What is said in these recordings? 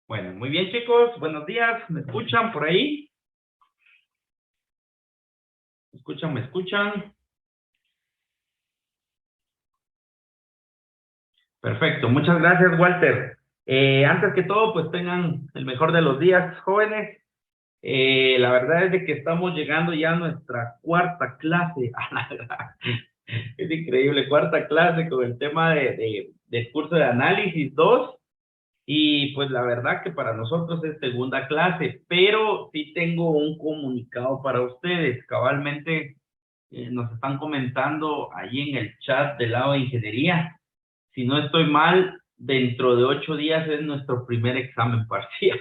Bueno, muy bien, chicos. Buenos días. ¿Me escuchan por ahí? ¿Me escuchan? ¿Me escuchan? Perfecto. Muchas gracias, Walter. Antes que todo, pues tengan el mejor de los días, jóvenes. La verdad es de que estamos llegando ya a nuestra cuarta clase. Es increíble, cuarta clase con el tema del curso de análisis 2. Y pues la verdad que para nosotros es segunda clase, pero sí tengo un comunicado para ustedes. Cabalmente nos están comentando ahí en el chat del lado de ingeniería. Si no estoy mal, dentro de 8 días es nuestro primer examen parcial.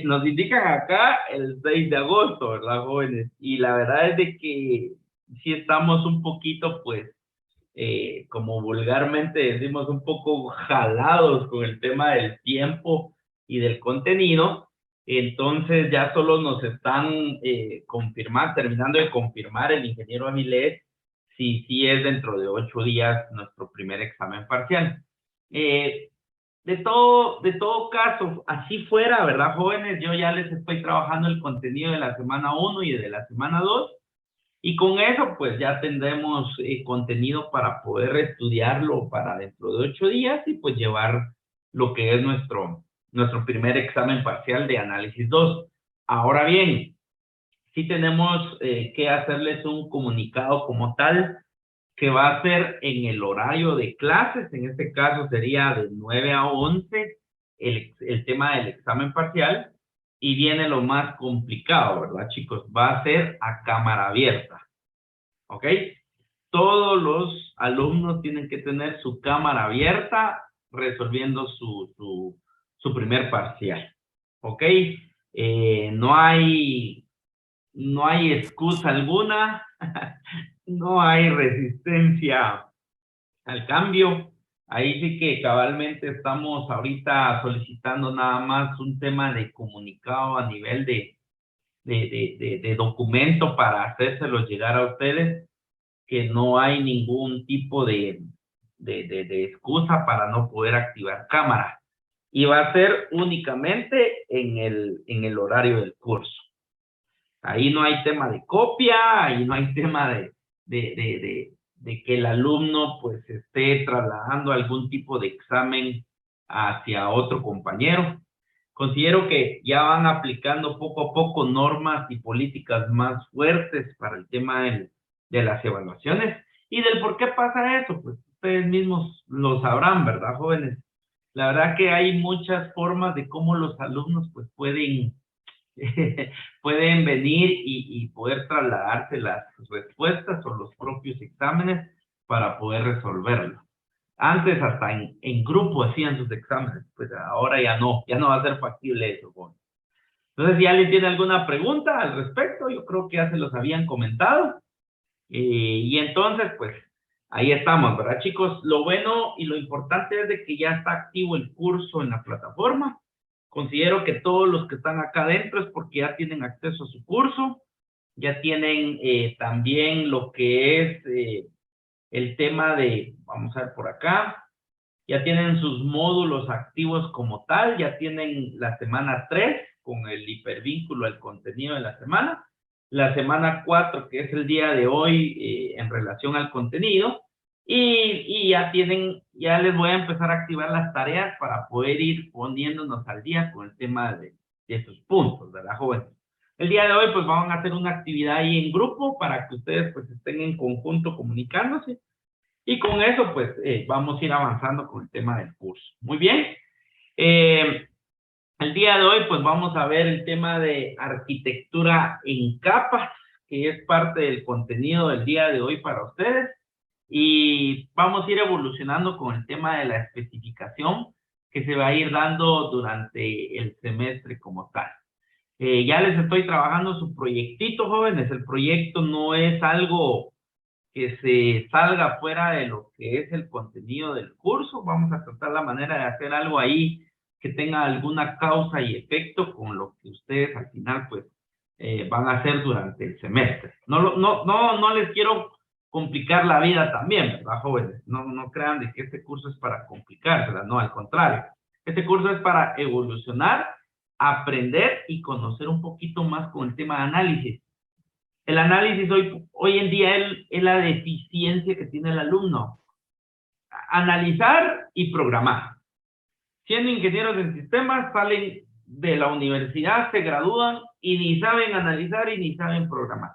Nos indican acá el 6 de agosto, ¿verdad, jóvenes? Y la verdad es de que sí estamos un poquito, pues, como vulgarmente decimos, un poco jalados con el tema del tiempo y del contenido. Entonces ya solo nos están terminando de confirmar el ingeniero Avilés si sí es dentro de 8 días nuestro primer examen parcial. Eh, de todo caso, así fuera, ¿verdad, jóvenes? Yo ya les estoy trabajando el contenido de la semana 1 y de la semana 2. Y con eso, pues ya tendremos contenido para poder estudiarlo para dentro de 8 días y pues llevar lo que es nuestro primer examen parcial de análisis 2. Ahora bien, sí tenemos que hacerles un comunicado como tal que va a ser en el horario de clases. En este caso sería de 9 a 11 el tema del examen parcial. Y viene lo más complicado, ¿verdad, chicos? Va a ser a cámara abierta. ¿Ok? Todos los alumnos tienen que tener su cámara abierta resolviendo su primer parcial. ¿Ok? No hay excusa alguna, no hay resistencia al cambio. Ahí sí que cabalmente estamos ahorita solicitando nada más un tema de comunicado a nivel de documento para hacérselos llegar a ustedes, que no hay ningún tipo de excusa para no poder activar cámara. Y va a ser únicamente en el horario del curso. Ahí no hay tema de copia, ahí no hay tema de que el alumno pues esté trasladando algún tipo de examen hacia otro compañero. Considero que ya van aplicando poco a poco normas y políticas más fuertes para el tema de las evaluaciones. Y del por qué pasa eso, pues ustedes mismos lo sabrán, ¿verdad, jóvenes? La verdad que hay muchas formas de cómo los alumnos pues pueden venir y poder trasladarse las respuestas o los propios exámenes para poder resolverlo. Antes hasta en grupo hacían sus exámenes, pues ahora ya no va a ser factible eso, jóvenes. Entonces, si alguien tiene alguna pregunta al respecto, yo creo que ya se los habían comentado. Y entonces, pues, ahí estamos, ¿verdad, chicos? Lo bueno y lo importante es de que ya está activo el curso en la plataforma. Considero que todos los que están acá adentro es porque ya tienen acceso a su curso, ya tienen también lo que es el tema vamos a ver por acá, ya tienen sus módulos activos como tal, ya tienen la semana 3 con el hipervínculo al contenido de la semana 4 que es el día de hoy en relación al contenido, y ya les voy a empezar a activar las tareas para poder ir poniéndonos al día con el tema de sus puntos, ¿verdad, jóvenes? El día de hoy pues vamos a hacer una actividad ahí en grupo para que ustedes pues estén en conjunto comunicándose y con eso, pues, vamos a ir avanzando con el tema del curso. Muy bien. El día de hoy, pues, vamos a ver el tema de arquitectura en capas, que es parte del contenido del día de hoy para ustedes. Y vamos a ir evolucionando con el tema de la especificación que se va a ir dando durante el semestre como tal. Ya les estoy trabajando su proyectito, jóvenes. El proyecto no es algo que se salga fuera de lo que es el contenido del curso. Vamos a tratar la manera de hacer algo ahí que tenga alguna causa y efecto con lo que ustedes al final pues van a hacer durante el semestre. No les quiero complicar la vida también, ¿verdad, jóvenes? No crean de que este curso es para complicársela, no, al contrario. Este curso es para evolucionar, aprender y conocer un poquito más con el tema de análisis. El análisis hoy en día es la deficiencia que tiene el alumno. Analizar y programar. Siendo ingenieros en sistemas, salen de la universidad, se gradúan y ni saben analizar y ni saben programar.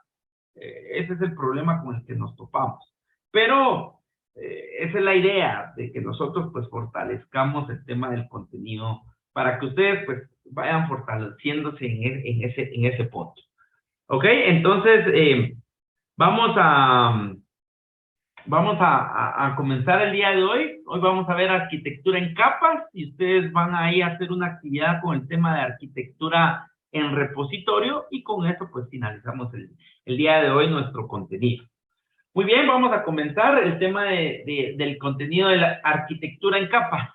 Ese es el problema con el que nos topamos. Pero esa es la idea de que nosotros pues fortalezcamos el tema del contenido para que ustedes pues vayan fortaleciéndose en ese punto. ¿Ok? Entonces, vamos a comenzar el día de hoy. Hoy vamos a ver arquitectura en capas y ustedes van a ir a hacer una actividad con el tema de arquitectura en repositorio y con eso pues finalizamos el día de hoy nuestro contenido. Muy bien, vamos a comenzar el tema del contenido de la arquitectura en capas.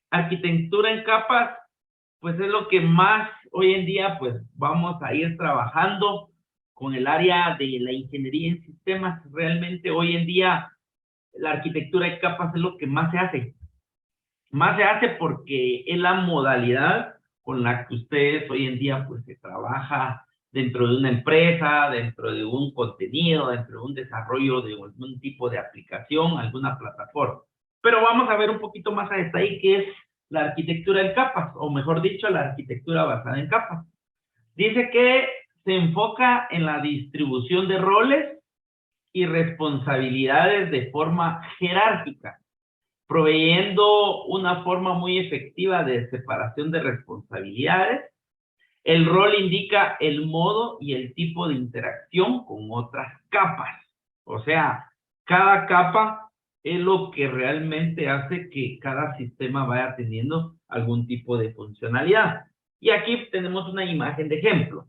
Arquitectura en capas pues es lo que más hoy en día pues vamos a ir trabajando con el área de la ingeniería en sistemas. Realmente hoy en día la arquitectura de capas es lo que más se hace. Más se hace porque es la modalidad con la que ustedes hoy en día pues se trabaja dentro de una empresa, dentro de un contenido, dentro de un desarrollo de algún tipo de aplicación, alguna plataforma. Pero vamos a ver un poquito más a detalle qué es la arquitectura en capas, o mejor dicho, la arquitectura basada en capas. Dice que se enfoca en la distribución de roles y responsabilidades de forma jerárquica, proveyendo una forma muy efectiva de separación de responsabilidades. El rol indica el modo y el tipo de interacción con otras capas. O sea, cada capa es lo que realmente hace que cada sistema vaya teniendo algún tipo de funcionalidad. Y aquí tenemos una imagen de ejemplo.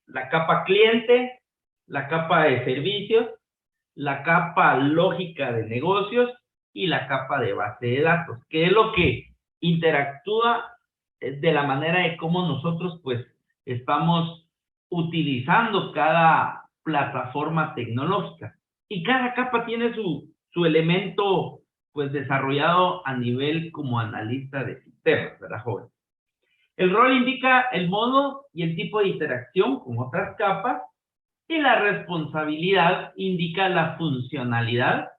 La capa cliente, la capa de servicios, la capa lógica de negocios y la capa de base de datos, que es lo que interactúa de la manera de cómo nosotros pues estamos utilizando cada plataforma tecnológica. Y cada capa tiene su elemento pues desarrollado a nivel como analista de sistemas, ¿verdad, joven? El rol indica el modo y el tipo de interacción con otras capas y la responsabilidad indica la funcionalidad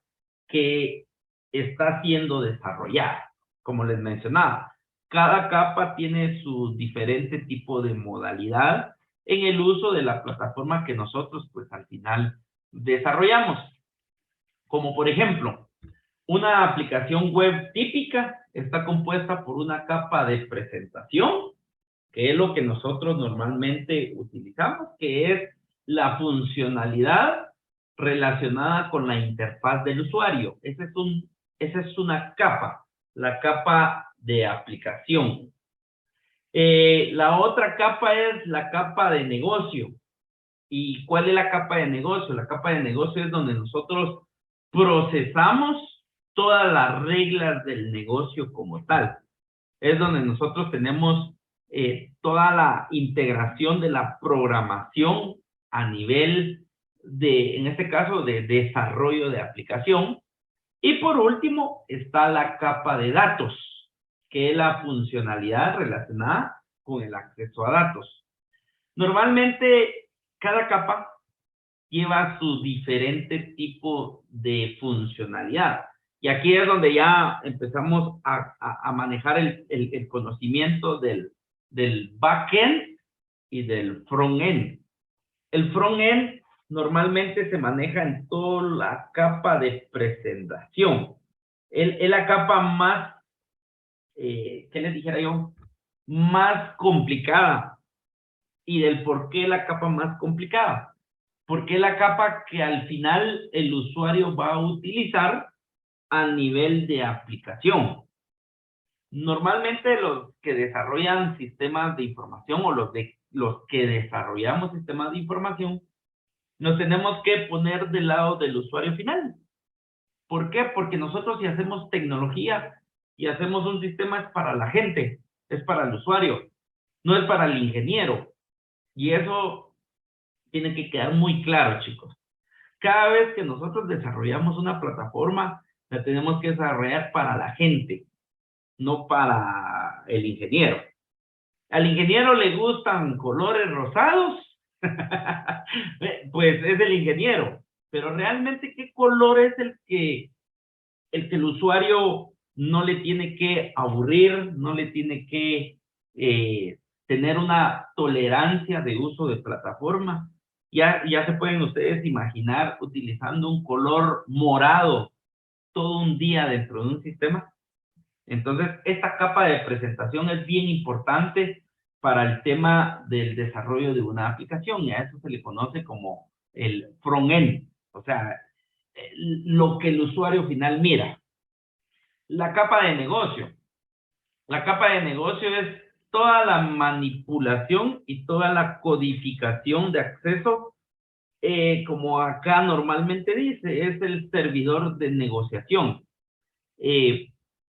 que está siendo desarrollada. Como les mencionaba, cada capa tiene su diferente tipo de modalidad en el uso de la plataforma que nosotros pues al final desarrollamos. Como por ejemplo, una aplicación web típica está compuesta por una capa de presentación, que es lo que nosotros normalmente utilizamos, que es la funcionalidad relacionada con la interfaz del usuario. Esa es una capa, la capa de aplicación. La otra capa es la capa de negocio. ¿Y cuál es la capa de negocio? La capa de negocio es donde nosotros procesamos todas las reglas del negocio como tal. Es donde nosotros tenemos toda la integración de la programación a nivel de, en este caso, de desarrollo de aplicación. Y por último está la capa de datos, que es la funcionalidad relacionada con el acceso a datos. Normalmente cada capa lleva su diferente tipo de funcionalidad. Y aquí es donde ya empezamos a manejar el conocimiento del backend y del frontend. El frontend normalmente se maneja en toda la capa de presentación. Es la capa más, ¿qué les dijera yo? Más complicada. ¿Y del por qué la capa más complicada? Porque es la capa que al final el usuario va a utilizar a nivel de aplicación. Normalmente los que desarrollan sistemas de información o los que desarrollamos sistemas de información, nos tenemos que poner del lado del usuario final. ¿Por qué? Porque nosotros si hacemos tecnología y hacemos un sistema es para la gente, es para el usuario, no es para el ingeniero. Y eso tiene que quedar muy claro, chicos. Cada vez que nosotros desarrollamos una plataforma, la tenemos que desarrollar para la gente, no para el ingeniero. Al ingeniero le gustan colores rosados, pues es el ingeniero. Pero realmente, ¿qué color es el usuario no le tiene que aburrir, no le tiene que tener una tolerancia de uso de plataforma? Ya se pueden ustedes imaginar utilizando un color morado todo un día dentro de un sistema. Entonces, esta capa de presentación es bien importante para el tema del desarrollo de una aplicación, y a eso se le conoce como el front-end, o sea, lo que el usuario final mira. La capa de negocio. La capa de negocio es toda la manipulación y toda la codificación de acceso, como acá normalmente dice, es el servidor de negociación.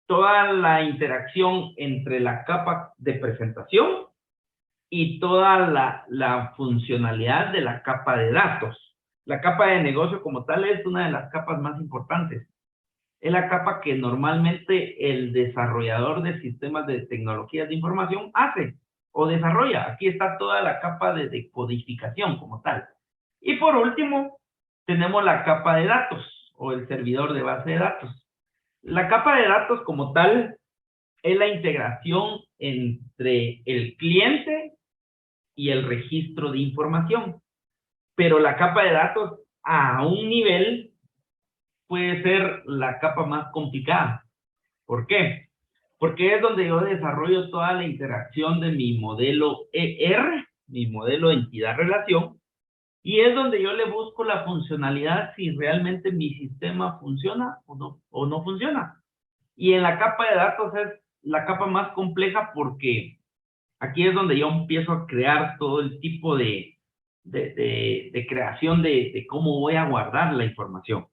Toda la interacción entre la capa de presentación y toda la funcionalidad de la capa de datos. La capa de negocio como tal es una de las capas más importantes. Es la capa que normalmente el desarrollador de sistemas de tecnologías de información hace o desarrolla. Aquí está toda la capa de decodificación como tal. Y por último, tenemos la capa de datos o el servidor de base de datos. La capa de datos como tal es la integración entre el cliente y el registro de información. Pero la capa de datos a un nivel puede ser la capa más complicada. ¿Por qué? Porque es donde yo desarrollo toda la interacción de mi modelo ER, mi modelo entidad-relación, y es donde yo le busco la funcionalidad si realmente mi sistema funciona o no funciona. Y en la capa de datos es la capa más compleja porque aquí es donde yo empiezo a crear todo el tipo de creación de cómo voy a guardar la información.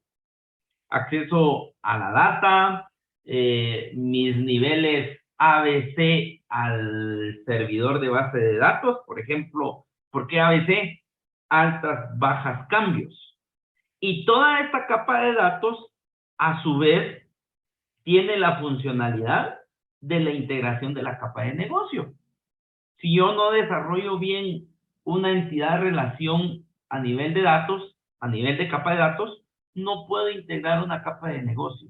Acceso a la data, mis niveles ABC al servidor de base de datos, por ejemplo, ¿por qué ABC? Altas, bajas, cambios. Y toda esta capa de datos, a su vez, tiene la funcionalidad de la integración de la capa de negocio. Si yo no desarrollo bien una entidad de relación a nivel de datos, a nivel de capa de datos, no puedo integrar una capa de negocio.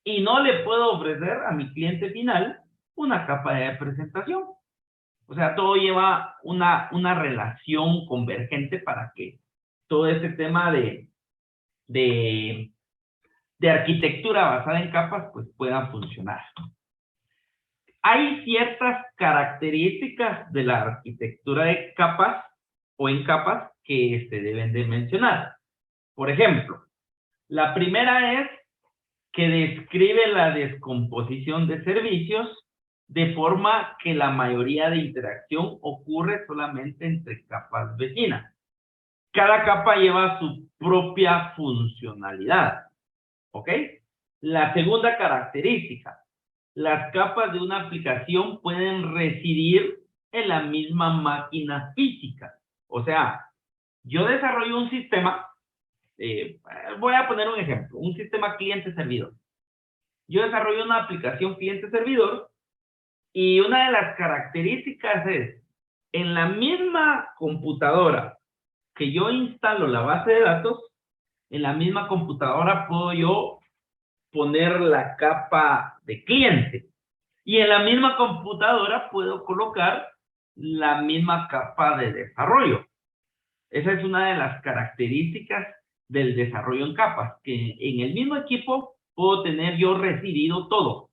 Y no le puedo ofrecer a mi cliente final una capa de presentación. O sea, todo lleva una relación convergente para que todo este tema de arquitectura basada en capas pues pueda funcionar. Hay ciertas características de la arquitectura de capas o en capas que se deben de mencionar. Por ejemplo, la primera es que describe la descomposición de servicios de forma que la mayoría de interacción ocurre solamente entre capas vecinas. Cada capa lleva su propia funcionalidad, ¿ok? La segunda característica, las capas de una aplicación pueden residir en la misma máquina física. O sea, yo desarrollo un sistema, voy a poner un ejemplo, un sistema cliente-servidor. Yo desarrollo una aplicación cliente-servidor y una de las características es, en la misma computadora que yo instalo la base de datos, en la misma computadora puedo yo poner la capa de cliente y en la misma computadora puedo colocar la misma capa de desarrollo. Esa es una de las características del desarrollo en capas, que en el mismo equipo puedo tener yo recibido todo.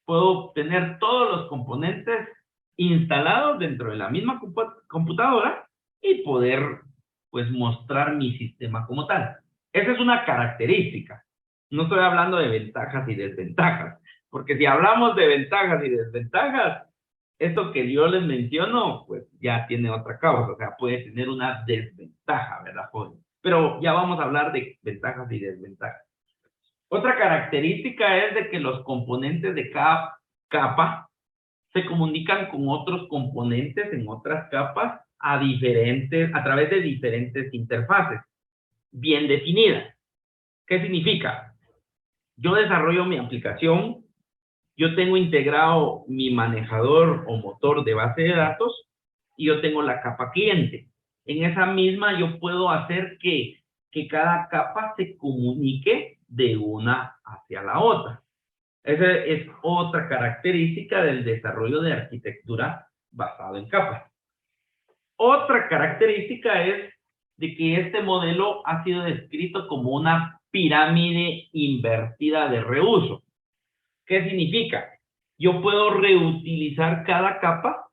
Puedo tener todos los componentes instalados dentro de la misma computadora y poder pues mostrar mi sistema como tal. Esa es una característica. No estoy hablando de ventajas y desventajas, porque si hablamos de ventajas y desventajas, esto que yo les menciono, pues ya tiene otra causa, o sea, puede tener una desventaja, ¿verdad, joven? Pero ya vamos a hablar de ventajas y desventajas. Otra característica es de que los componentes de cada capa se comunican con otros componentes en otras capas a través de diferentes interfaces bien definidas. ¿Qué significa? Yo desarrollo mi aplicación, Yo tengo integrado mi manejador o motor de base de datos y yo tengo la capa cliente. En esa misma yo puedo hacer que cada capa se comunique de una hacia la otra. Esa es otra característica del desarrollo de arquitectura basado en capas. Otra característica es de que este modelo ha sido descrito como una pirámide invertida de reuso. ¿Qué significa? Yo puedo reutilizar cada capa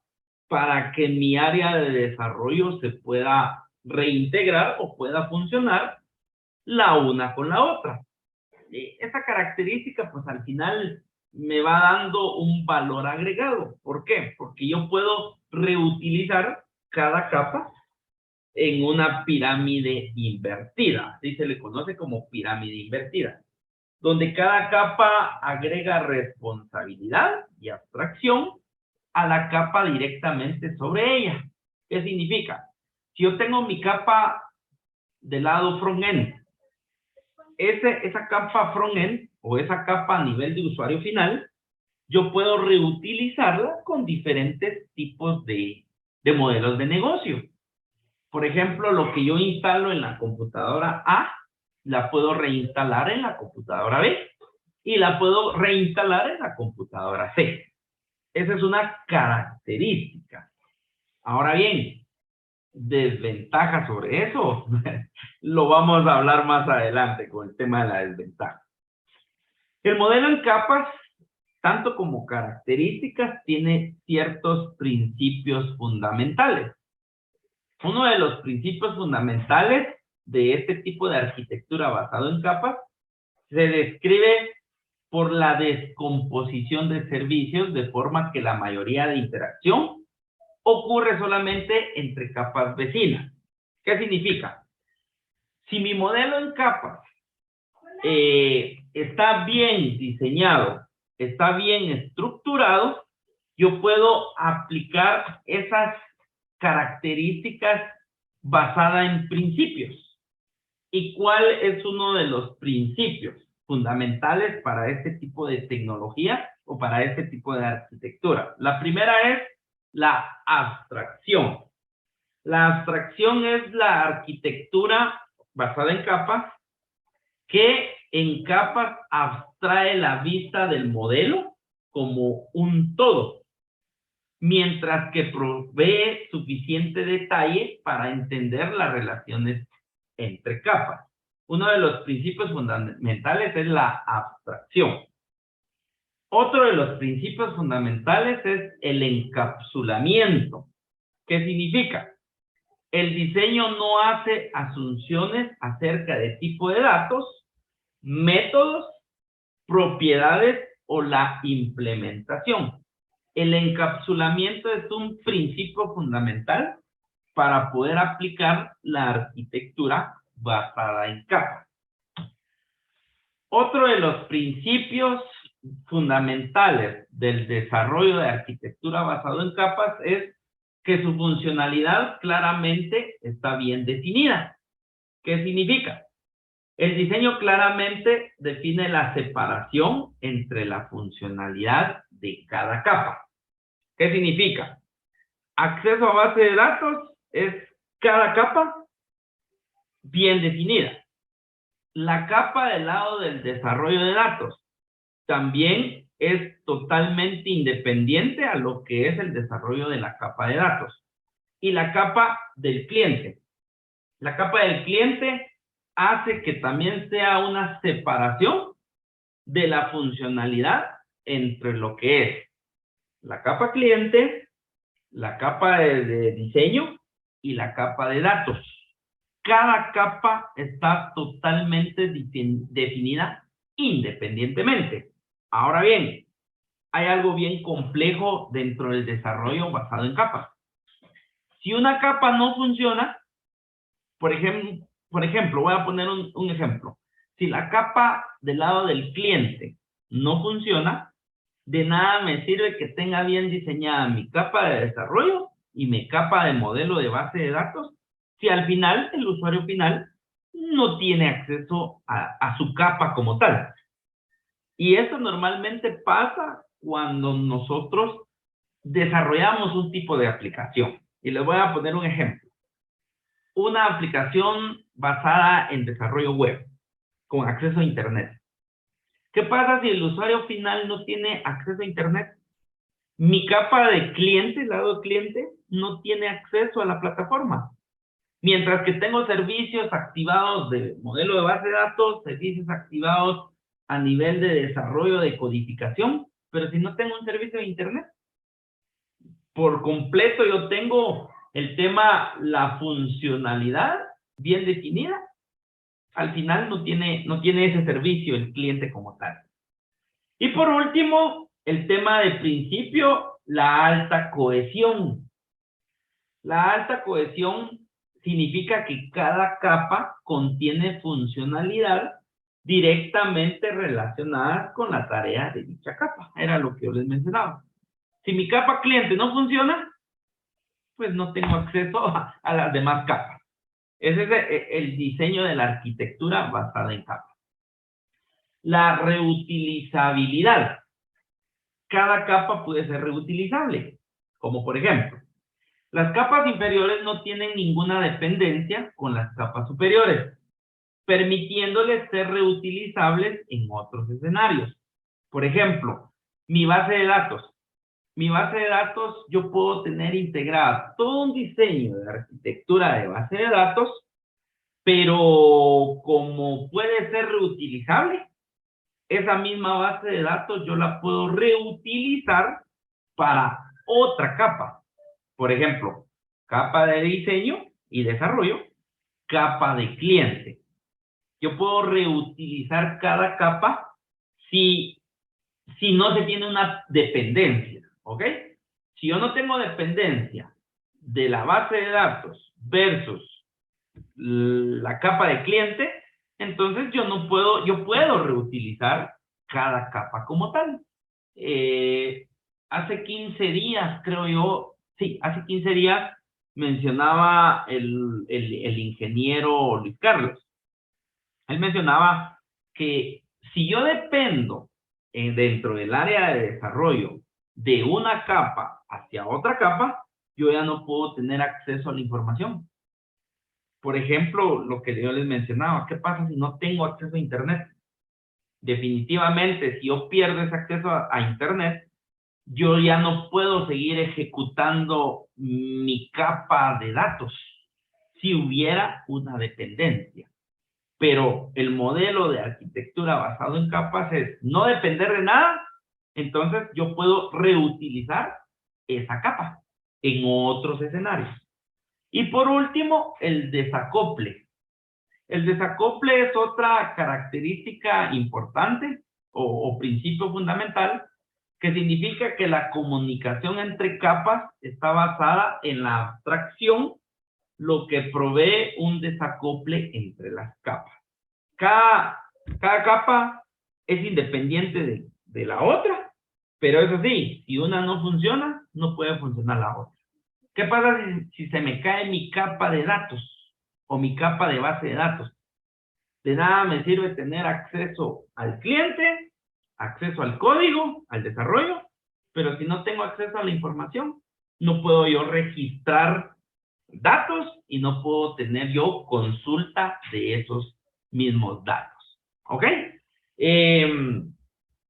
para que mi área de desarrollo se pueda reintegrar o pueda funcionar la una con la otra. Esa característica, pues al final me va dando un valor agregado. ¿Por qué? Porque yo puedo reutilizar cada capa en una pirámide invertida. Así se le conoce como pirámide invertida, donde cada capa agrega responsabilidad y abstracción a la capa directamente sobre ella. ¿Qué significa? Si yo tengo mi capa del lado front-end, esa capa front-end o esa capa a nivel de usuario final, yo puedo reutilizarla con diferentes tipos de modelos de negocio. Por ejemplo, lo que yo instalo en la computadora A, la puedo reinstalar en la computadora B y la puedo reinstalar en la computadora C. Esa es una característica. Ahora bien, desventajas sobre eso, lo vamos a hablar más adelante con el tema de la desventaja. El modelo en capas, tanto como características, tiene ciertos principios fundamentales. Uno de los principios fundamentales de este tipo de arquitectura basado en capas se describe por la descomposición de servicios, de forma que la mayoría de interacción ocurre solamente entre capas vecinas. ¿Qué significa? Si mi modelo en capas está bien diseñado, está bien estructurado, yo puedo aplicar esas características basadas en principios. ¿Y cuál es uno de los principios fundamentales para este tipo de tecnología o para este tipo de arquitectura? La primera es la abstracción. La abstracción es la arquitectura basada en capas que en capas abstrae la vista del modelo como un todo, mientras que provee suficiente detalle para entender las relaciones entre capas. Uno de los principios fundamentales es la abstracción. Otro de los principios fundamentales es el encapsulamiento. ¿Qué significa? El diseño no hace asunciones acerca de tipo de datos, métodos, propiedades o la implementación. El encapsulamiento es un principio fundamental para poder aplicar la arquitectura basada en capas. Otro de los principios fundamentales del desarrollo de arquitectura basado en capas es que su funcionalidad claramente está bien definida. ¿Qué significa? El diseño claramente define la separación entre la funcionalidad de cada capa. ¿Qué significa? Acceso a base de datos es cada capa bien definida. La capa del lado del desarrollo de datos también es totalmente independiente a lo que es el desarrollo de la capa de datos. Y la capa del cliente. La capa del cliente hace que también sea una separación de la funcionalidad entre lo que es la capa cliente, la capa de diseño y la capa de datos. Cada capa está totalmente definida independientemente. Ahora bien, hay algo bien complejo dentro del desarrollo basado en capas. Si una capa no funciona, por ejemplo, voy a poner un ejemplo. Si la capa del lado del cliente no funciona, de nada me sirve que tenga bien diseñada mi capa de desarrollo y mi capa de modelo de base de datos, si al final el usuario final no tiene acceso a su capa como tal. Y eso normalmente pasa cuando nosotros desarrollamos un tipo de aplicación. Y les voy a poner un ejemplo. Una aplicación basada en desarrollo web, con acceso a Internet. ¿Qué pasa si el usuario final no tiene acceso a Internet? Mi capa de cliente, el lado cliente, no tiene acceso a la plataforma. Mientras que tengo servicios activados de modelo de base de datos, servicios activados a nivel de desarrollo de codificación, pero si no tengo un servicio de Internet, por completo yo tengo el tema, la funcionalidad bien definida, al final no tiene ese servicio el cliente como tal. Y por último, el tema de principio, la alta cohesión. La alta cohesión significa que cada capa contiene funcionalidad directamente relacionada con la tarea de dicha capa. Era lo que yo les mencionaba. Si mi capa cliente no funciona, pues no tengo acceso a las demás capas. Ese es el diseño de la arquitectura basada en capas. La reutilizabilidad. Cada capa puede ser reutilizable, como por ejemplo, las capas inferiores no tienen ninguna dependencia con las capas superiores, permitiéndoles ser reutilizables en otros escenarios. Por ejemplo, mi base de datos. Mi base de datos, yo puedo tener integrada todo un diseño de arquitectura de base de datos, pero como puede ser reutilizable, esa misma base de datos yo la puedo reutilizar para otra capa. Por ejemplo, capa de diseño y desarrollo, capa de cliente. Yo puedo reutilizar cada capa si, si no se tiene una dependencia, ¿ok? Si yo no tengo dependencia de la base de datos versus la capa de cliente, entonces yo puedo reutilizar cada capa como tal. Hace 15 días, creo yo, sí, hace 15 días mencionaba el ingeniero Luis Carlos. Él mencionaba que si yo dependo dentro del área de desarrollo de una capa hacia otra capa, yo ya no puedo tener acceso a la información. Por ejemplo, lo que yo les mencionaba, ¿qué pasa si no tengo acceso a Internet? Definitivamente, si yo pierdo ese acceso a Internet, yo ya no puedo seguir ejecutando mi capa de datos si hubiera una dependencia. Pero el modelo de arquitectura basado en capas es no depender de nada, entonces yo puedo reutilizar esa capa en otros escenarios. Y por último, el desacople. El desacople es otra característica importante o principio fundamental que significa que la comunicación entre capas está basada en la abstracción, lo que provee un desacople entre las capas. Cada, cada capa es independiente de la otra, pero eso sí, si una no funciona, no puede funcionar la otra. ¿Qué pasa si se me cae mi capa de datos o mi capa de base de datos? De nada me sirve tener acceso al cliente, acceso al código, al desarrollo, pero si no tengo acceso a la información, no puedo yo registrar datos y no puedo tener yo consulta de esos mismos datos. ¿Ok? ¿Qué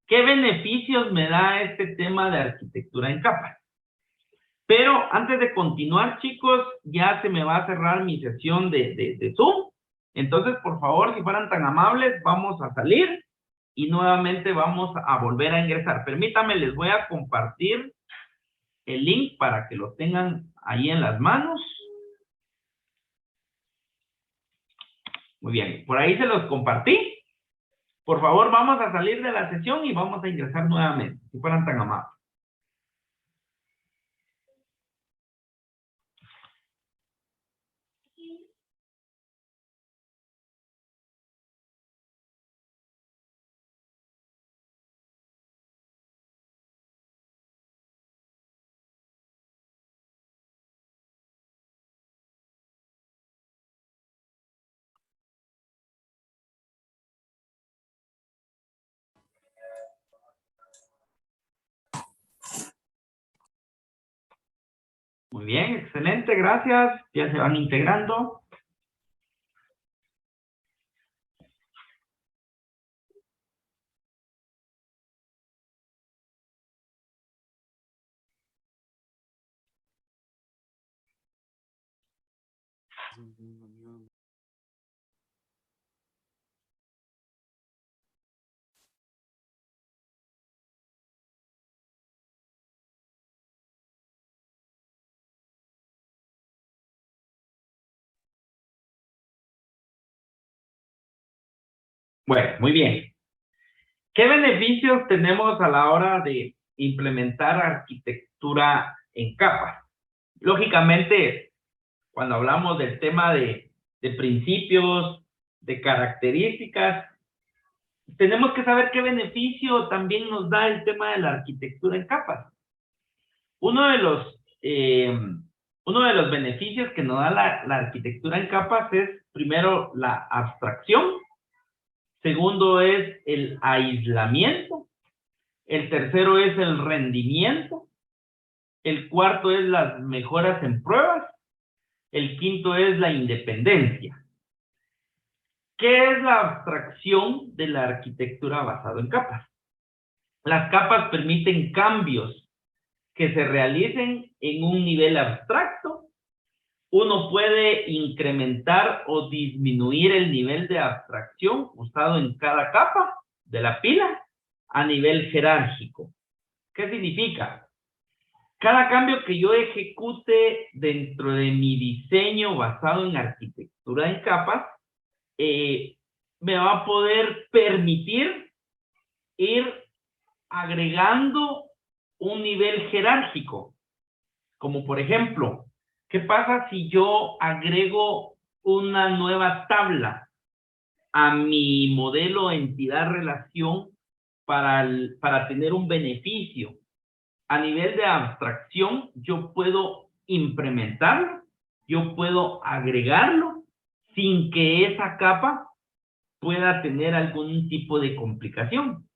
beneficios me da este tema de arquitectura en capas? Pero antes de continuar, chicos, ya se me va a cerrar mi sesión de Zoom. Entonces, por favor, si fueran tan amables, vamos a salir y nuevamente vamos a volver a ingresar. Permítanme, les voy a compartir el link para que lo tengan ahí en las manos. Muy bien, por ahí se los compartí. Por favor, vamos a salir de la sesión y vamos a ingresar nuevamente, si fueran tan amables. Muy bien, excelente, gracias. Ya se van integrando. Bueno, muy bien. ¿Qué beneficios tenemos a la hora de implementar arquitectura en capas? Lógicamente, cuando hablamos del tema de principios, de características, tenemos que saber qué beneficio también nos da el tema de la arquitectura en capas. Uno de los, eh, uno de los beneficios que nos da la arquitectura en capas es, primero, la abstracción. Segundo es el aislamiento. El tercero es el rendimiento. El cuarto es las mejoras en pruebas. El quinto es la independencia. ¿Qué es la abstracción de la arquitectura basada en capas? Las capas permiten cambios que se realicen en un nivel abstracto. Uno puede incrementar o disminuir el nivel de abstracción usado en cada capa de la pila a nivel jerárquico. ¿Qué significa? Cada cambio que yo ejecute dentro de mi diseño basado en arquitectura en capas me va a poder permitir ir agregando un nivel jerárquico. Como por ejemplo, ¿qué pasa si yo agrego una nueva tabla a mi modelo entidad-relación para tener un beneficio? A nivel de abstracción, yo puedo implementarlo, yo puedo agregarlo sin que esa capa pueda tener algún tipo de complicación.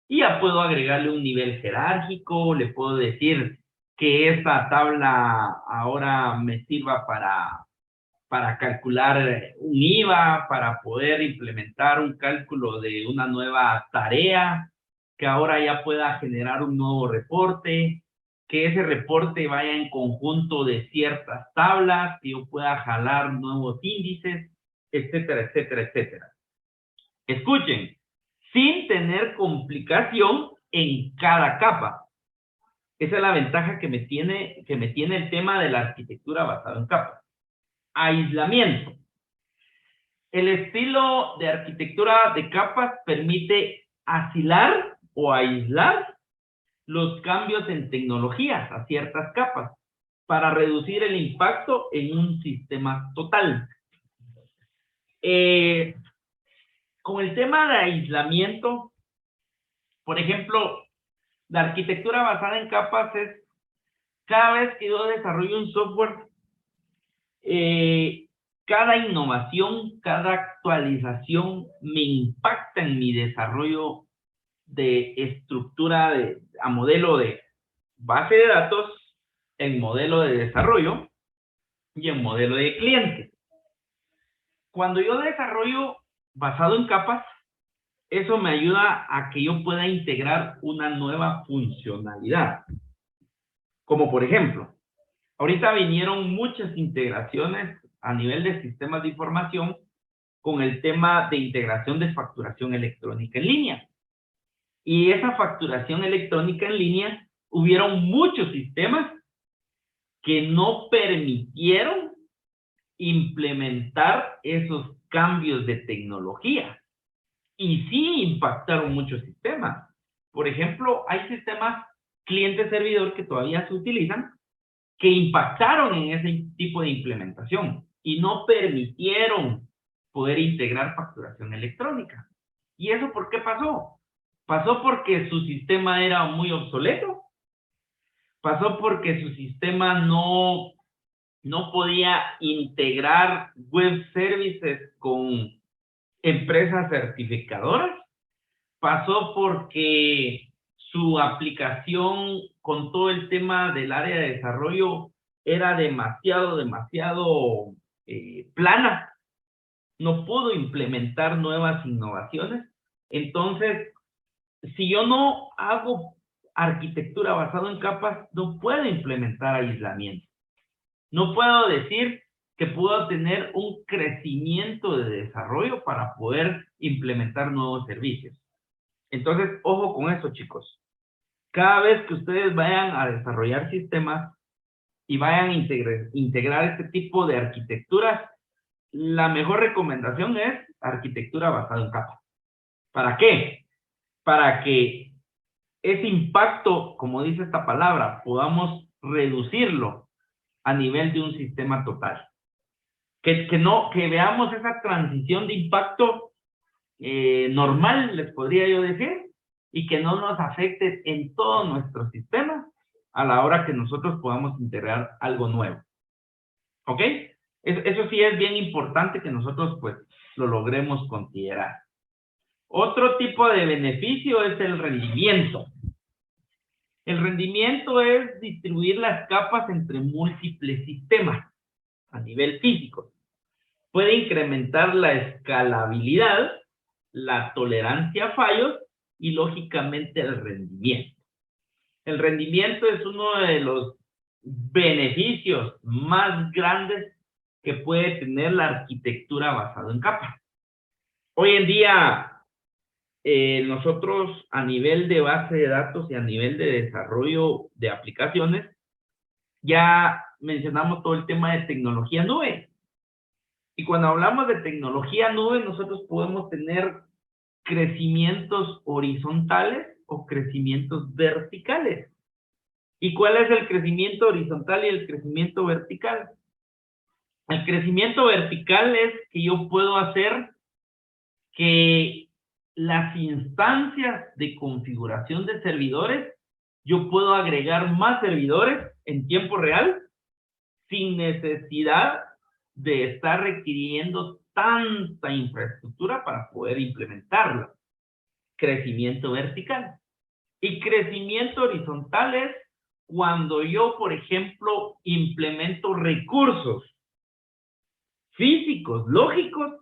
Y ya puedo agregarle un nivel jerárquico, le puedo decir que esta tabla ahora me sirva para calcular un IVA, para poder implementar un cálculo de una nueva tarea, que ahora ya pueda generar un nuevo reporte, que ese reporte vaya en conjunto de ciertas tablas, que yo pueda jalar nuevos índices, etcétera, etcétera, etcétera. Escuchen, sin tener complicación en cada capa. Esa es la ventaja que me tiene el tema de la arquitectura basada en capas. Aislamiento. El estilo de arquitectura de capas permite asilar o aislar los cambios en tecnologías a ciertas capas para reducir el impacto en un sistema total. Con el tema de aislamiento, por ejemplo, la arquitectura basada en capas es cada vez que yo desarrollo un software, cada innovación, cada actualización me impacta en mi desarrollo de estructura a modelo de base de datos, en modelo de desarrollo y en modelo de cliente. Cuando yo desarrollo basado en capas, eso me ayuda a que yo pueda integrar una nueva funcionalidad. Como por ejemplo, ahorita vinieron muchas integraciones a nivel de sistemas de información con el tema de integración de facturación electrónica en línea. Y esa facturación electrónica en línea, hubieron muchos sistemas que no permitieron implementar esos cambios de tecnología. Y sí impactaron muchos sistemas. Por ejemplo, hay sistemas cliente-servidor que todavía se utilizan que impactaron en ese tipo de implementación y no permitieron poder integrar facturación electrónica. ¿Y eso por qué pasó? Pasó porque su sistema era muy obsoleto, pasó porque su sistema no podía integrar web services con empresas certificadoras, pasó porque su aplicación con todo el tema del área de desarrollo era demasiado plana. No pudo implementar nuevas innovaciones. Entonces, si yo no hago arquitectura basada en capas, no puedo implementar aislamiento. No puedo decir que puedo tener un crecimiento de desarrollo para poder implementar nuevos servicios. Entonces, ojo con eso, chicos. Cada vez que ustedes vayan a desarrollar sistemas y vayan a integrar este tipo de arquitecturas, la mejor recomendación es arquitectura basada en capas. ¿Para qué? Para que ese impacto, como dice esta palabra, podamos reducirlo a nivel de un sistema total. Que veamos esa transición de impacto normal, les podría yo decir, y que no nos afecte en todo nuestro sistema a la hora que nosotros podamos integrar algo nuevo. ¿Ok? Eso sí es bien importante que nosotros pues lo logremos considerar. Otro tipo de beneficio es el rendimiento. El rendimiento es distribuir las capas entre múltiples sistemas a nivel físico. Puede incrementar la escalabilidad, la tolerancia a fallos y lógicamente el rendimiento. El rendimiento es uno de los beneficios más grandes que puede tener la arquitectura basada en capas. Hoy en día, nosotros a nivel de base de datos y a nivel de desarrollo de aplicaciones, ya mencionamos todo el tema de tecnología nube. Y cuando hablamos de tecnología nube, nosotros podemos tener crecimientos horizontales o crecimientos verticales. ¿Y cuál es el crecimiento horizontal y el crecimiento vertical? El crecimiento vertical es que yo puedo hacer que las instancias de configuración de servidores, yo puedo agregar más servidores en tiempo real sin necesidad de estar requiriendo tanta infraestructura para poder implementarla. Crecimiento vertical. Y crecimiento horizontal es cuando yo, por ejemplo, implemento recursos físicos, lógicos,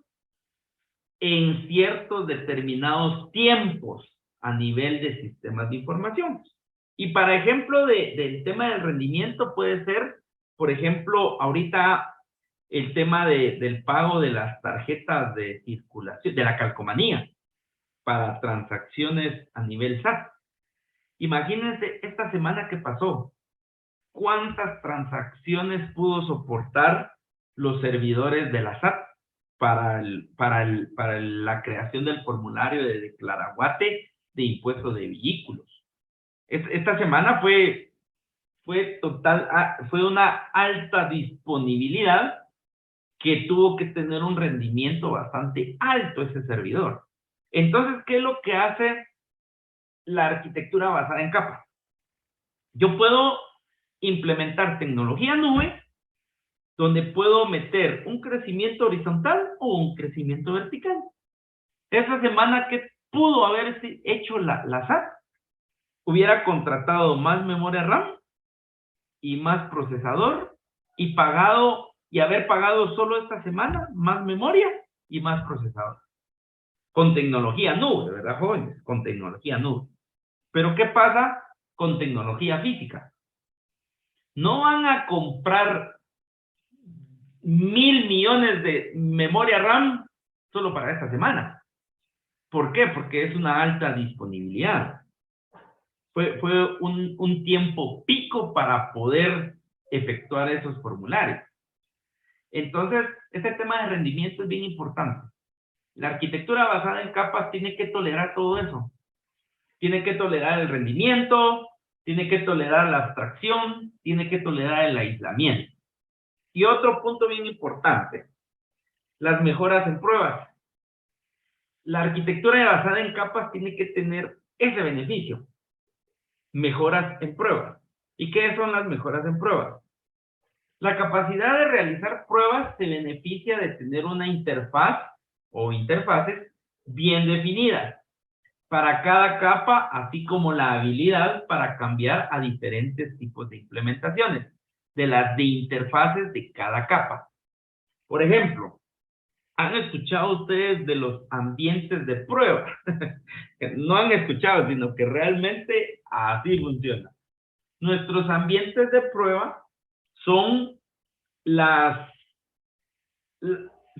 en ciertos determinados tiempos a nivel de sistemas de información. Y para ejemplo del tema del rendimiento puede ser, por ejemplo, ahorita el tema del pago de las tarjetas de circulación, de la calcomanía, para transacciones a nivel SAT. Imagínense esta semana que pasó, cuántas transacciones pudo soportar los servidores de la SAT para la creación del formulario de declaraguate de impuestos de vehículos. Esta semana fue una alta disponibilidad que tuvo que tener un rendimiento bastante alto ese servidor. Entonces, ¿qué es lo que hace la arquitectura basada en capas? Yo puedo implementar tecnología nube donde puedo meter un crecimiento horizontal o un crecimiento vertical. Esa semana, ¿qué pudo haber hecho la SAT? Hubiera contratado más memoria RAM y más procesador y haber pagado solo esta semana más memoria y más procesador. Con tecnología nube, ¿verdad, jóvenes? Con tecnología nube. Pero ¿qué pasa con tecnología física? No van a comprar 1,000 millones de memoria RAM solo para esta semana. ¿Por qué? Porque es una alta disponibilidad. Fue un tiempo pico para poder efectuar esos formularios. Entonces, este tema de rendimiento es bien importante. La arquitectura basada en capas tiene que tolerar todo eso. Tiene que tolerar el rendimiento, tiene que tolerar la abstracción, tiene que tolerar el aislamiento. Y otro punto bien importante, las mejoras en pruebas. La arquitectura basada en capas tiene que tener ese beneficio. Mejoras en pruebas. ¿Y qué son las mejoras en pruebas? La capacidad de realizar pruebas se beneficia de tener una interfaz o interfaces bien definidas para cada capa, así como la habilidad para cambiar a diferentes tipos de implementaciones. de las de interfaces de cada capa. Por ejemplo, ¿han escuchado ustedes de los ambientes de prueba? No han escuchado, sino que realmente así funciona. Nuestros ambientes de prueba son las,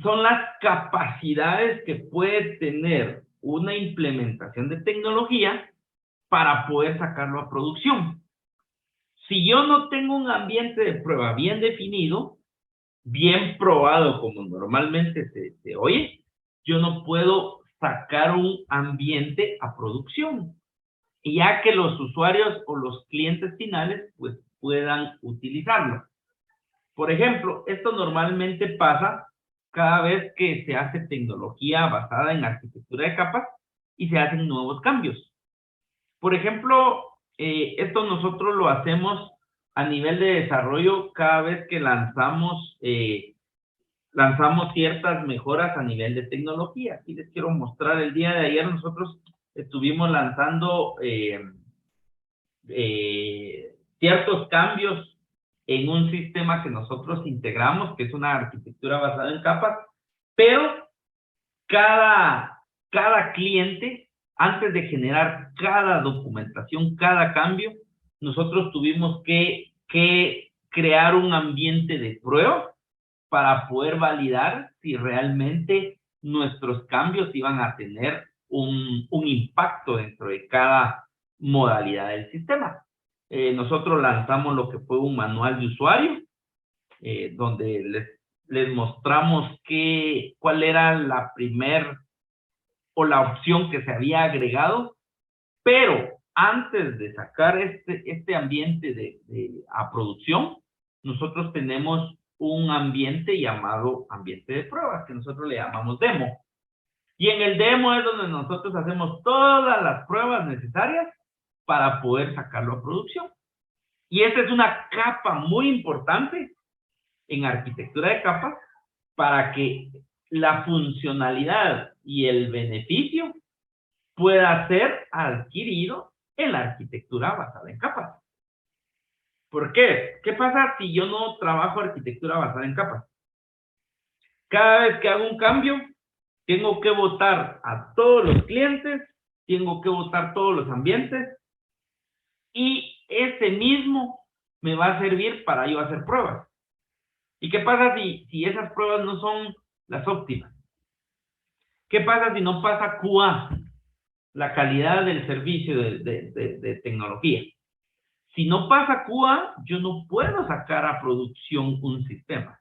son las capacidades que puede tener una implementación de tecnología para poder sacarlo a producción. Si yo no tengo un ambiente de prueba bien definido, bien probado como normalmente se oye, yo no puedo sacar un ambiente a producción, ya que los usuarios o los clientes finales pues puedan utilizarlo. Por ejemplo, esto normalmente pasa cada vez que se hace tecnología basada en arquitectura de capas y se hacen nuevos cambios. Por ejemplo, esto nosotros lo hacemos a nivel de desarrollo cada vez que lanzamos ciertas mejoras a nivel de tecnología. Aquí les quiero mostrar, el día de ayer nosotros estuvimos lanzando ciertos cambios en un sistema que nosotros integramos, que es una arquitectura basada en capas, pero cada cliente, antes de generar cada documentación, cada cambio, nosotros tuvimos que crear un ambiente de prueba para poder validar si realmente nuestros cambios iban a tener un impacto dentro de cada modalidad del sistema. Nosotros lanzamos lo que fue un manual de usuario, donde les mostramos cuál era la primer o la opción que se había agregado, pero antes de sacar este ambiente a producción, nosotros tenemos un ambiente llamado ambiente de pruebas, que nosotros le llamamos demo. Y en el demo es donde nosotros hacemos todas las pruebas necesarias para poder sacarlo a producción. Y esta es una capa muy importante en arquitectura de capas para que la funcionalidad y el beneficio pueda ser adquirido en la arquitectura basada en capas. ¿Por qué? ¿Qué pasa si yo no trabajo arquitectura basada en capas? Cada vez que hago un cambio, tengo que votar a todos los clientes, tengo que votar todos los ambientes, y ese mismo me va a servir para yo hacer pruebas. ¿Y qué pasa si esas pruebas no son las óptimas? ¿Qué pasa si no pasa QA, la calidad del servicio de tecnología? Si no pasa QA, yo no puedo sacar a producción un sistema.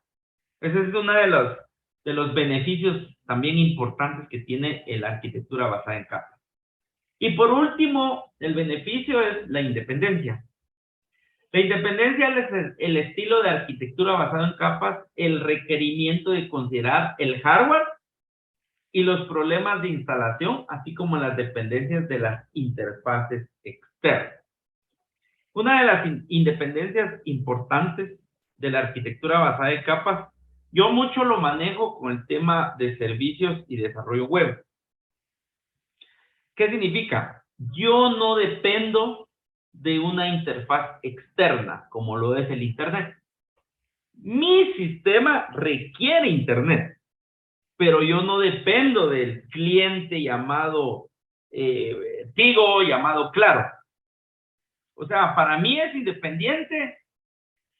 Ese es uno de los beneficios también importantes que tiene la arquitectura basada en capas. Y por último, el beneficio es la independencia. La independencia es el estilo de arquitectura basado en capas, el requerimiento de considerar el hardware y los problemas de instalación, así como las dependencias de las interfaces externas. Una de las independencias importantes de la arquitectura basada en capas, yo mucho lo manejo con el tema de servicios y desarrollo web. ¿Qué significa? Yo no dependo de una interfaz externa, como lo es el Internet. Mi sistema requiere Internet, pero yo no dependo del cliente llamado Tigo, llamado Claro. O sea, para mí es independiente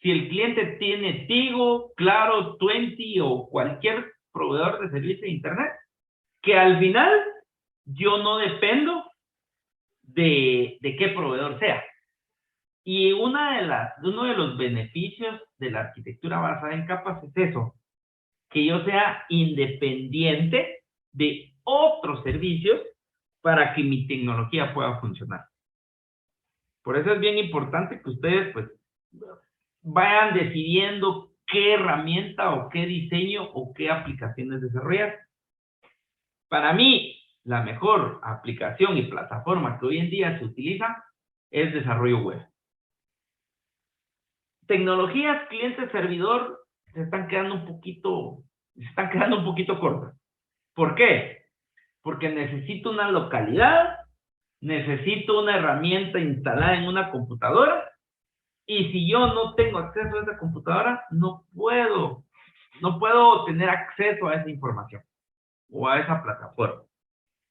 si el cliente tiene Tigo, Claro, Tuenti o cualquier proveedor de servicio de Internet, que al final yo no dependo de qué proveedor sea. Y uno de los beneficios de la arquitectura basada en capas es eso, que yo sea independiente de otros servicios para que mi tecnología pueda funcionar. Por eso es bien importante que ustedes pues vayan decidiendo qué herramienta o qué diseño o qué aplicaciones desarrollar. Para mí, la mejor aplicación y plataforma que hoy en día se utiliza es desarrollo web. Tecnologías cliente-servidor se están quedando un poquito cortas. ¿Por qué? Porque necesito una localidad, necesito una herramienta instalada en una computadora Y si yo no tengo acceso a esa computadora, no puedo tener acceso a esa información o a esa plataforma.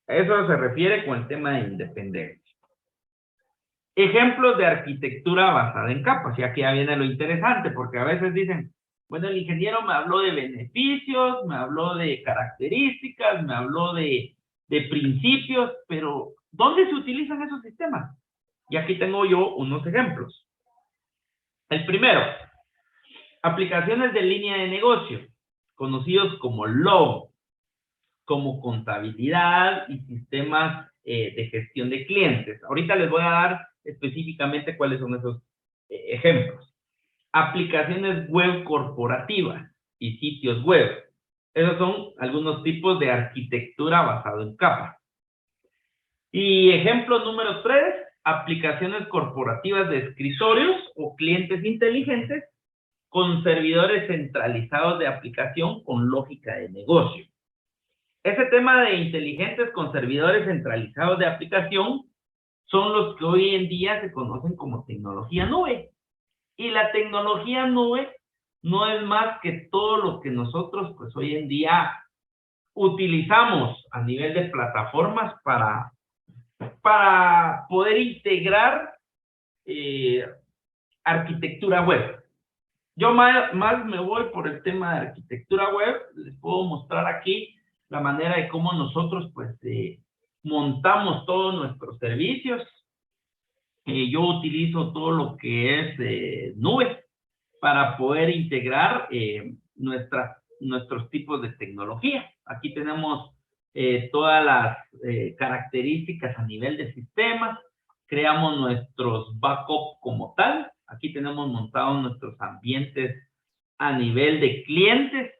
A eso se refiere con el tema de independencia. Ejemplos de arquitectura basada en capas, y aquí ya viene lo interesante, porque a veces dicen, bueno, el ingeniero me habló de beneficios, me habló de características, me habló de principios, pero ¿dónde se utilizan esos sistemas? Y aquí tengo yo unos ejemplos. El primero, aplicaciones de línea de negocio, conocidos como LOB, como contabilidad y sistemas de gestión de clientes. Ahorita les voy a dar específicamente cuáles son esos ejemplos. Aplicaciones web corporativas y sitios web. Esos son algunos tipos de arquitectura basado en capas. Y ejemplo número 3, aplicaciones corporativas de escritorios o clientes inteligentes con servidores centralizados de aplicación con lógica de negocio. Ese tema de inteligentes con servidores centralizados de aplicación son los que hoy en día se conocen como tecnología nube. Y la tecnología nube no es más que todo lo que nosotros pues hoy en día utilizamos a nivel de plataformas para poder integrar arquitectura web. Yo más me voy por el tema de arquitectura web. Les puedo mostrar aquí la manera de cómo nosotros pues montamos todos nuestros servicios. Yo utilizo todo lo que es nube para poder integrar nuestros tipos de tecnología. Aquí tenemos todas las características a nivel de sistemas, creamos nuestros backups como tal, aquí tenemos montados nuestros ambientes a nivel de clientes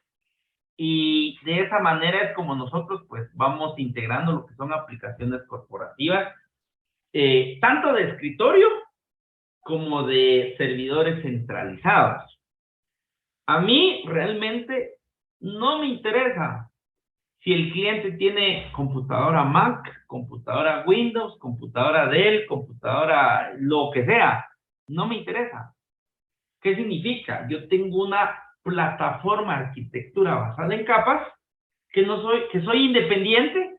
y de esa manera es como nosotros pues vamos integrando lo que son aplicaciones corporativas, tanto de escritorio como de servidores centralizados. A mí realmente no me interesa si el cliente tiene computadora Mac, computadora Windows, computadora Dell, computadora lo que sea. No me interesa. ¿Qué significa? Yo tengo una plataforma de arquitectura basada en capas que soy independiente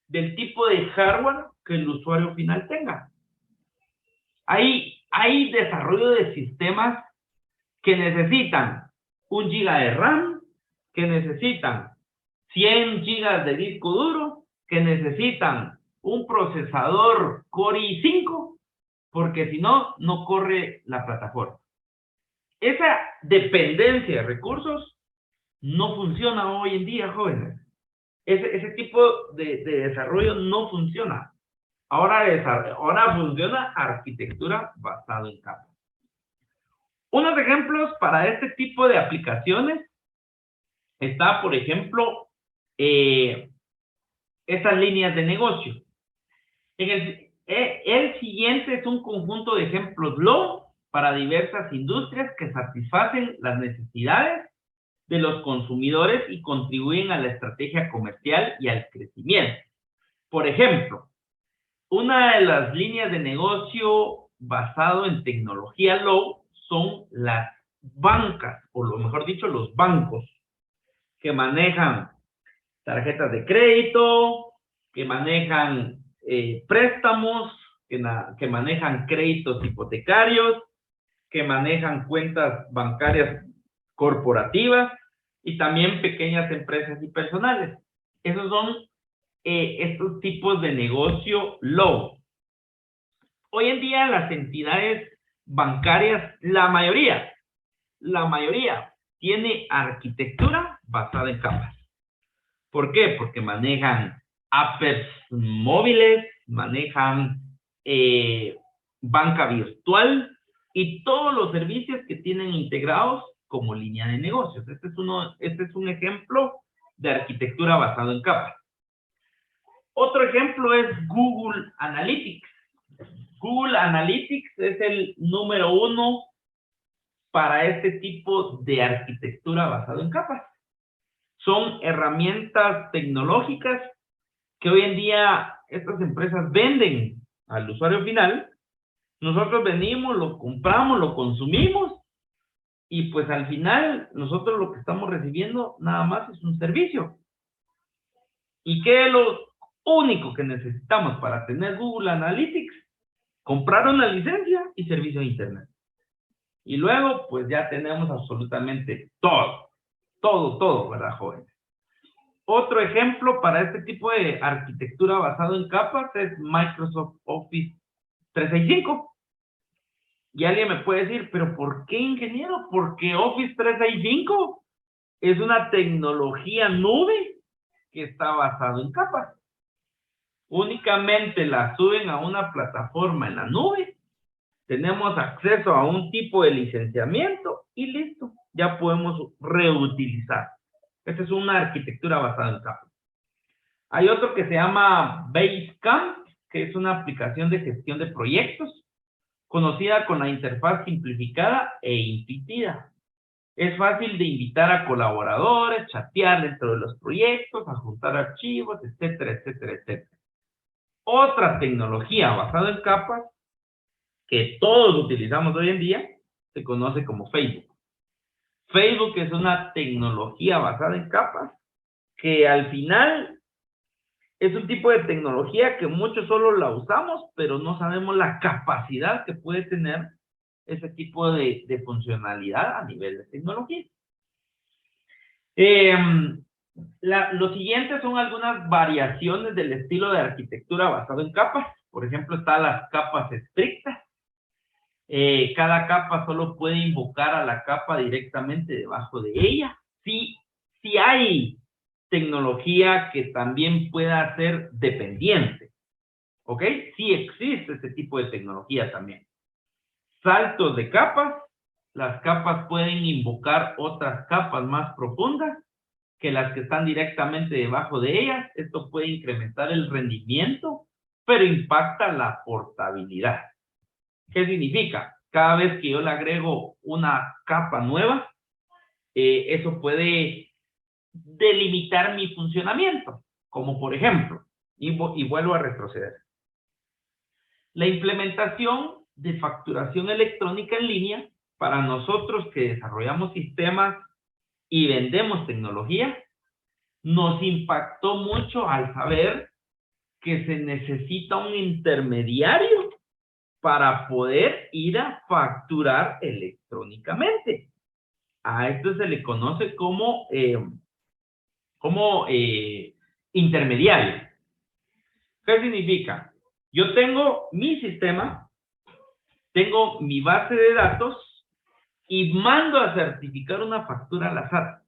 del tipo de hardware que el usuario final tenga. Hay desarrollo de sistemas que necesitan 1 GB de RAM, que necesitan 100 GB de disco duro, que necesitan un procesador Core i5, porque si no, no corre la plataforma. Esa dependencia de recursos no funciona hoy en día, jóvenes. Ese tipo de desarrollo no funciona. Ahora funciona arquitectura basada en capas. Unos ejemplos para este tipo de aplicaciones está, por ejemplo, estas líneas de negocio. El siguiente es un conjunto de ejemplos LOB para diversas industrias que satisfacen las necesidades de los consumidores y contribuyen a la estrategia comercial y al crecimiento. Por ejemplo, una de las líneas de negocio basado en tecnología LOB son las bancas, o lo mejor dicho, los bancos, que manejan tarjetas de crédito, que manejan préstamos, que manejan créditos hipotecarios, que manejan cuentas bancarias corporativas y también pequeñas empresas y personales. Esos son estos tipos de negocio LOB. Hoy en día las entidades bancarias, la mayoría, tiene arquitectura basada en capas. ¿Por qué? Porque manejan apps móviles, manejan banca virtual y todos los servicios que tienen integrados como línea de negocios. Este es un ejemplo de arquitectura basado en capas. Otro ejemplo es Google Analytics. Google Analytics es el número 1 para este tipo de arquitectura basado en capas. Son herramientas tecnológicas que hoy en día estas empresas venden al usuario final Nosotros venimos, lo compramos, lo consumimos y pues al final nosotros lo que estamos recibiendo nada más es un servicio. ¿Y qué es lo único que necesitamos para tener Google Analytics? Comprar una licencia y servicio de Internet. Y luego, pues ya tenemos absolutamente todo. Todo, ¿verdad, jóvenes? Otro ejemplo para este tipo de arquitectura basado en capas es Microsoft Office 365. Y alguien me puede decir, ¿pero por qué, ingeniero? Porque Office 365 es una tecnología nube que está basado en capas. Únicamente la suben a una plataforma en la nube, tenemos acceso a un tipo de licenciamiento y listo, ya podemos reutilizar. Esta es una arquitectura basada en capas. Hay otro que se llama Basecamp, que es una aplicación de gestión de proyectos, conocida con la interfaz simplificada e intuitiva. Es fácil de invitar a colaboradores, chatear dentro de los proyectos, adjuntar archivos, etcétera, etcétera, etcétera. Otra tecnología basada en capas que todos utilizamos hoy en día se conoce como Facebook. Facebook es una tecnología basada en capas que al final es un tipo de tecnología que muchos solo la usamos, pero no sabemos la capacidad que puede tener ese tipo de funcionalidad a nivel de tecnología. Los siguientes son algunas variaciones del estilo de arquitectura basado en capas. Por ejemplo, están las capas estrictas. Cada capa solo puede invocar a la capa directamente debajo de ella. Sí, sí hay tecnología que también pueda ser dependiente. ¿Ok? Sí existe ese tipo de tecnología también. Saltos de capas. Las capas pueden invocar otras capas más profundas que las que están directamente debajo de ellas. Esto puede incrementar el rendimiento, pero impacta la portabilidad. ¿Qué significa? Cada vez que yo le agrego una capa nueva, eso puede delimitar mi funcionamiento, como por ejemplo, y vuelvo a retroceder. La implementación de facturación electrónica en línea para nosotros que desarrollamos sistemas y vendemos tecnología, nos impactó mucho al saber que se necesita un intermediario para poder ir a facturar electrónicamente. A esto se le conoce como intermediario. ¿Qué significa? Yo tengo mi sistema, tengo mi base de datos y mando a certificar una factura a la SAT.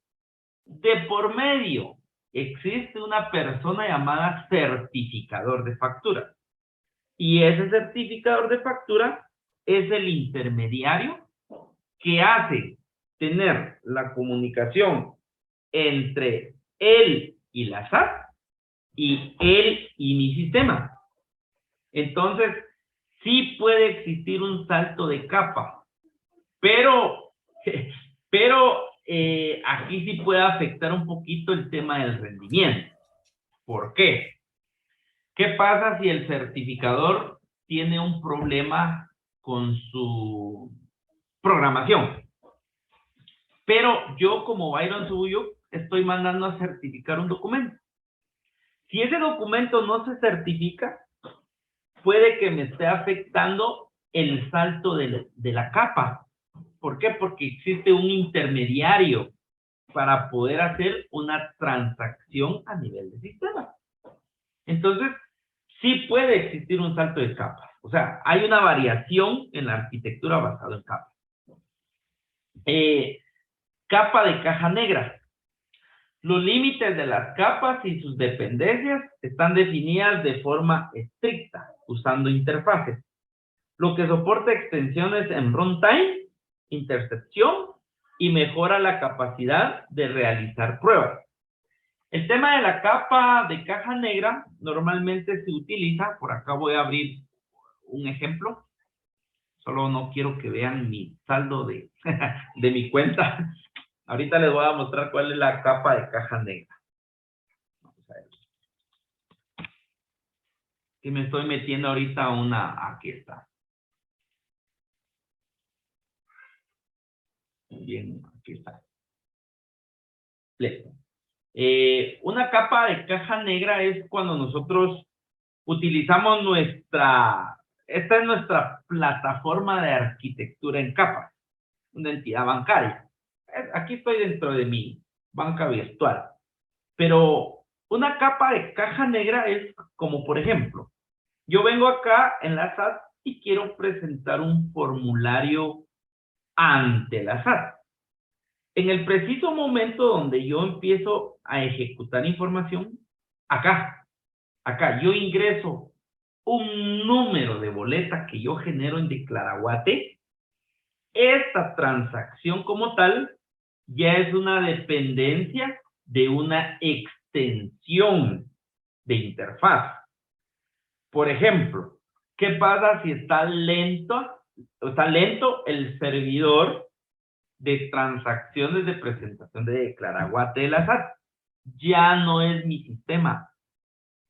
De por medio existe una persona llamada certificador de factura. Y ese certificador de factura es el intermediario que hace tener la comunicación entre él y la SAT y él y mi sistema. Entonces, sí puede existir un salto de capa, pero aquí sí puede afectar un poquito el tema del rendimiento. ¿Por qué? ¿Qué pasa si el certificador tiene un problema con su programación? Pero yo como Byron Suyo estoy mandando a certificar un documento. Si ese documento no se certifica, puede que me esté afectando el salto de la capa. ¿Por qué? Porque existe un intermediario para poder hacer una transacción a nivel de sistema. Entonces, sí puede existir un salto de capas. O sea, hay una variación en la arquitectura basada en capas. Capa de caja negra. Los límites de las capas y sus dependencias están definidas de forma estricta, usando interfaces, lo que soporta extensiones en runtime, intercepción y mejora la capacidad de realizar pruebas. El tema de la capa de caja negra normalmente se utiliza, por acá voy a abrir un ejemplo, solo no quiero que vean mi saldo de mi cuenta. Ahorita les voy a mostrar cuál es la capa de caja negra. Vamos a ver. Y me estoy metiendo ahorita aquí está. Bien, aquí está. Listo. Una capa de caja negra es cuando nosotros utilizamos esta es nuestra plataforma de arquitectura en capas, una entidad bancaria. Aquí estoy dentro de mi banca virtual, pero una capa de caja negra es como, por ejemplo, yo vengo acá en la SAT y quiero presentar un formulario ante la SAT. En el preciso momento donde yo empiezo a ejecutar información, acá yo ingreso un número de boleta que yo genero en Declaraguate. Esta transacción como tal ya es una dependencia de una extensión de interfaz. Por ejemplo, ¿qué pasa si está lento el servidor de transacciones de presentación de Declaraguate de la SAT? Ya no es mi sistema.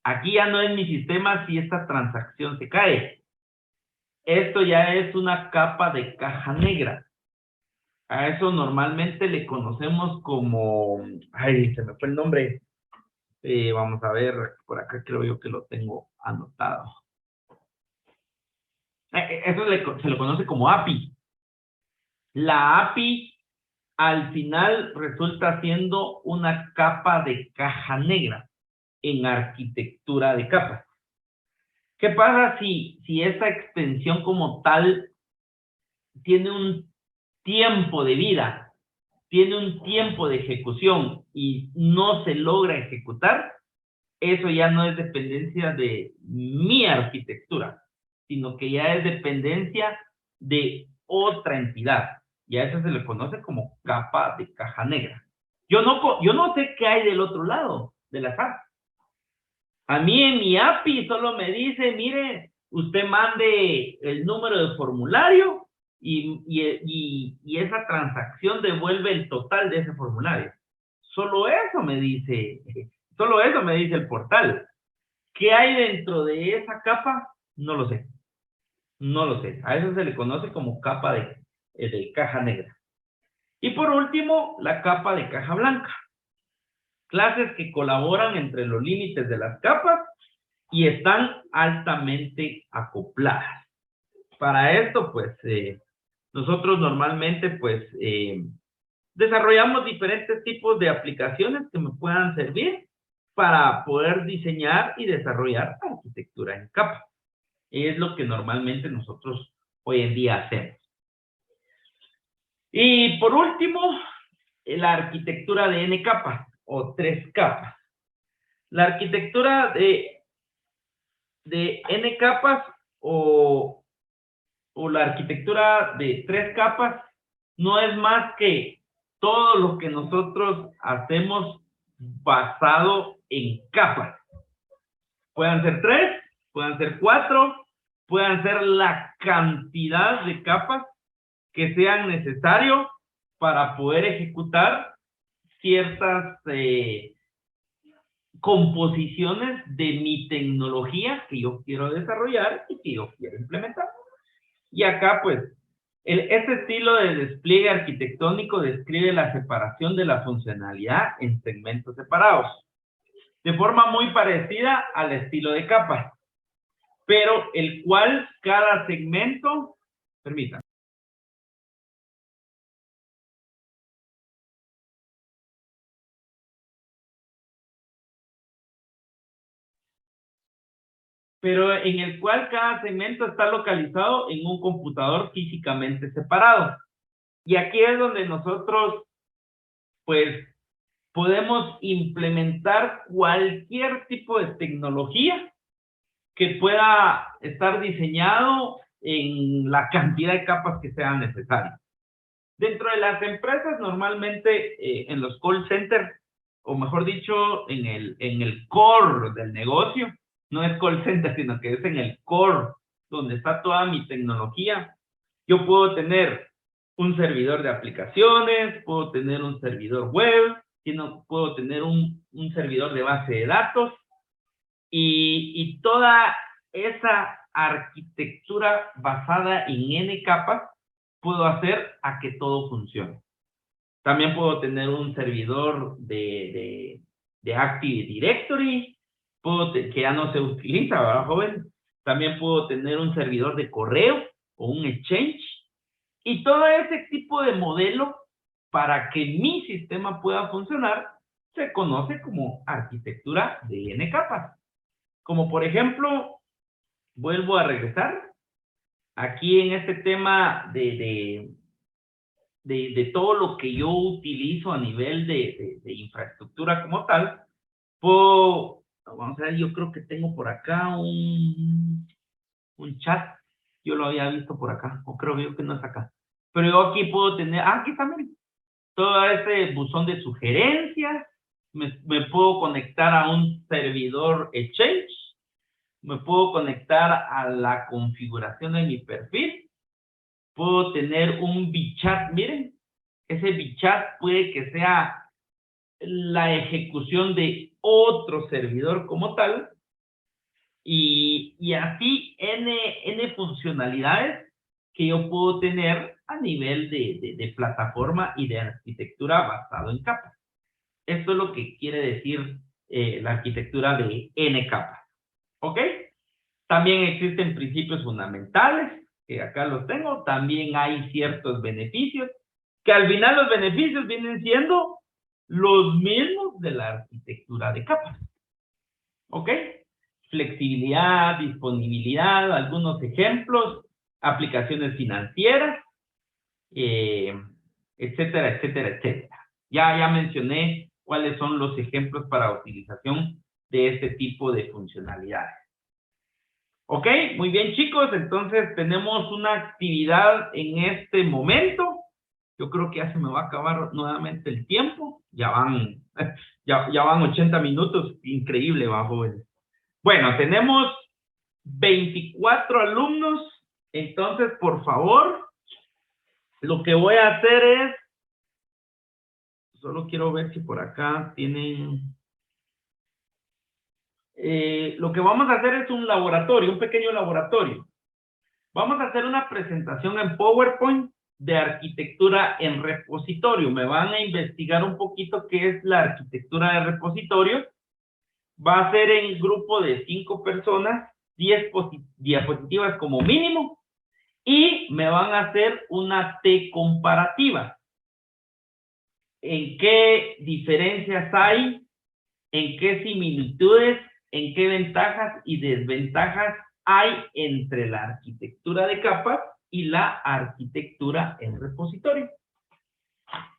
Aquí ya no es mi sistema si esta transacción se cae. Esto ya es una capa de caja negra. A eso normalmente le conocemos como... Ay, se me fue el nombre. Vamos a ver, por acá creo yo que lo tengo anotado. Eso se lo conoce como API. La API al final resulta siendo una capa de caja negra en arquitectura de capas. ¿Qué pasa si esa extensión como tal tiene un tiempo de vida, tiene un tiempo de ejecución y no se logra ejecutar? Eso ya no es dependencia de mi arquitectura, sino que ya es dependencia de otra entidad. Y a eso se le conoce como capa de caja negra. Yo no sé qué hay del otro lado de la SAT. A mí en mi API solo me dice, mire, usted mande el número de formulario y esa transacción devuelve el total de ese formulario. Solo eso me dice el portal. ¿Qué hay dentro de esa capa? No lo sé. No lo sé. A eso se le conoce como capa de caja negra. Y por último, la capa de caja blanca. Clases que colaboran entre los límites de las capas y están altamente acopladas. Para esto, pues, nosotros normalmente, pues, desarrollamos diferentes tipos de aplicaciones que me puedan servir para poder diseñar y desarrollar arquitectura en capa. Es lo que normalmente nosotros hoy en día hacemos. Y por último, la arquitectura de N capas o 3 capas. La arquitectura de N capas o la arquitectura de 3 capas no es más que todo lo que nosotros hacemos basado en capas. Puedan ser 3, puedan ser 4, puedan ser la cantidad de capas que sean necesarios para poder ejecutar ciertas composiciones de mi tecnología que yo quiero desarrollar y que yo quiero implementar. Y acá, pues, este estilo de despliegue arquitectónico describe la separación de la funcionalidad en segmentos separados, de forma muy parecida al estilo de capas, pero el cual cada segmento, permítanme, pero en el cual cada segmento está localizado en un computador físicamente separado. Y aquí es donde nosotros, pues, podemos implementar cualquier tipo de tecnología que pueda estar diseñado en la cantidad de capas que sean necesarias. Dentro de las empresas, normalmente en los call centers, o mejor dicho, en el core del negocio, no es call center, sino que es en el core, donde está toda mi tecnología. Yo puedo tener un servidor de aplicaciones, puedo tener un servidor web, puedo tener un servidor de base de datos, y toda esa arquitectura basada en N capas puedo hacer a que todo funcione. También puedo tener un servidor de Active Directory, que ya no se utiliza, ¿verdad, joven? También puedo tener un servidor de correo o un exchange. Y todo ese tipo de modelo, para que mi sistema pueda funcionar, se conoce como arquitectura de N capas. Como por ejemplo, vuelvo a regresar, aquí en este tema de todo lo que yo utilizo a nivel de infraestructura como tal, puedo, vamos a ver, yo creo que tengo por acá un chat, yo lo había visto por acá, o creo yo que no es acá, pero yo aquí puedo tener, aquí también, todo ese buzón de sugerencias, me puedo conectar a un servidor Exchange, me puedo conectar a la configuración de mi perfil, puedo tener un bchat, miren, ese bchat puede que sea la ejecución de otro servidor como tal, y así N funcionalidades que yo puedo tener a nivel de plataforma y de arquitectura basado en capas. Esto es lo que quiere decir la arquitectura de N capas. ¿Ok? También existen principios fundamentales, que acá los tengo. También hay ciertos beneficios, que al final los beneficios vienen siendo los mismos de la arquitectura de capas. ¿Ok? Flexibilidad, disponibilidad, algunos ejemplos, aplicaciones financieras, eh, etcétera, etcétera, etcétera. Ya mencioné cuáles son los ejemplos para utilización de este tipo de funcionalidades. Ok, muy bien chicos, entonces tenemos una actividad en este momento. Yo creo que ya se me va a acabar nuevamente el tiempo. Ya van 80 minutos, increíble, va, jóvenes. Bueno, tenemos 24 alumnos, entonces por favor, lo que voy a hacer es, solo quiero ver si por acá tienen, lo que vamos a hacer es un laboratorio, un pequeño laboratorio. Vamos a hacer una presentación en PowerPoint de arquitectura en repositorio. Me van a investigar un poquito qué es la arquitectura de repositorio. Va a ser en grupo de 5 personas, 10 diapositivas como mínimo, y me van a hacer una T comparativa. ¿En qué diferencias hay? ¿En qué similitudes? ¿En qué ventajas y desventajas hay entre la arquitectura de capas y la arquitectura en repositorio?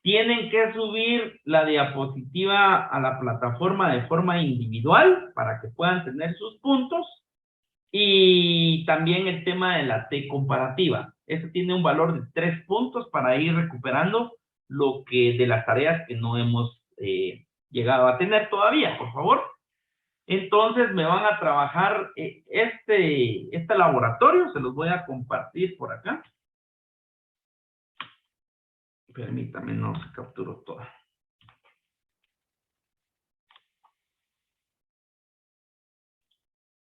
Tienen que subir la diapositiva a la plataforma de forma individual para que puedan tener sus puntos, y también el tema de la T comparativa. Eso tiene un valor de 3 puntos para ir recuperando lo que de las tareas que no hemos llegado a tener todavía, por favor. Entonces me van a trabajar este laboratorio, se los voy a compartir por acá. Permítame, no se capturó todo.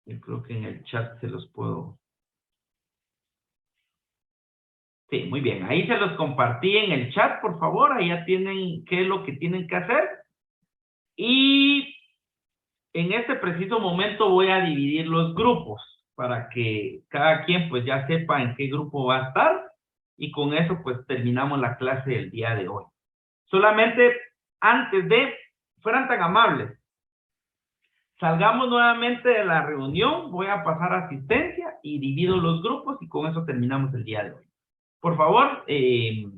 Yo creo que en el chat se los puedo. Sí, muy bien. Ahí se los compartí en el chat, por favor. Ahí ya tienen qué es lo que tienen que hacer. Y en este preciso momento voy a dividir los grupos para que cada quien pues ya sepa en qué grupo va a estar, y con eso pues terminamos la clase del día de hoy. Solamente antes de, fueran tan amables, salgamos nuevamente de la reunión, voy a pasar asistencia y divido los grupos y con eso terminamos el día de hoy. Por favor,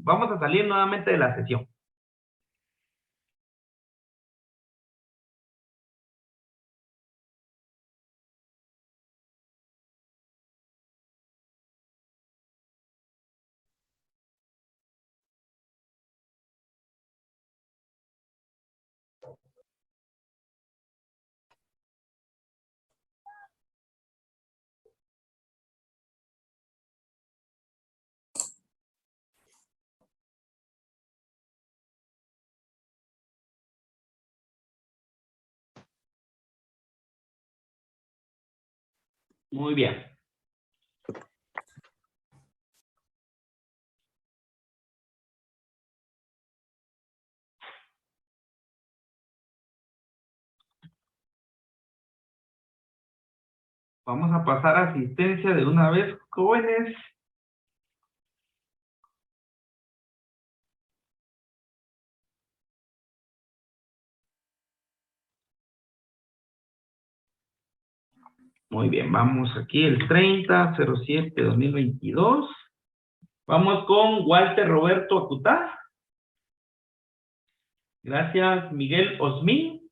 vamos a salir nuevamente de la sesión. Muy bien. Vamos a pasar a asistencia de una vez, jóvenes. Muy bien, vamos aquí el 30/07/2022. Vamos con Walter Roberto Acutá. Gracias, Miguel Osmín.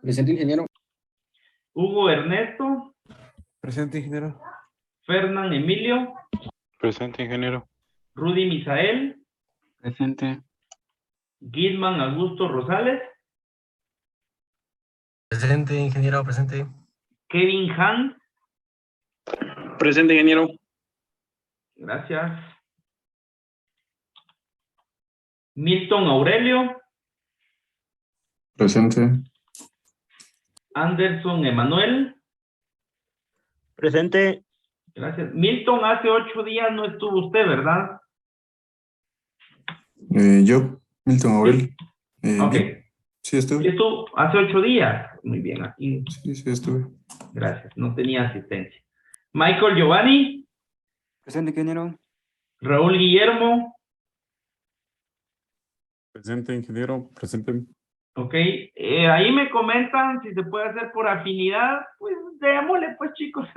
Presente, ingeniero. Hugo Ernesto. Presente, ingeniero. Fernán Emilio. Presente, ingeniero. Rudy Misael. Presente. Gilman Augusto Rosales. Presente, ingeniero, presente. Kevin Han. Presente, ingeniero. Gracias. Milton Aurelio. Presente. Anderson Emanuel. Presente. Gracias. Milton, hace 8 días no estuvo usted, ¿verdad? Yo, Milton Aurel. Ok. Sí, estuve. Estuvo hace 8 días. Muy bien, aquí. Sí, estuve. Gracias, no tenía asistencia. Michael Giovanni. Presente, ingeniero. Raúl Guillermo. Presente, ingeniero. Presente. Ok. Ahí me comentan si se puede hacer por afinidad. Pues démosle, pues, chicos.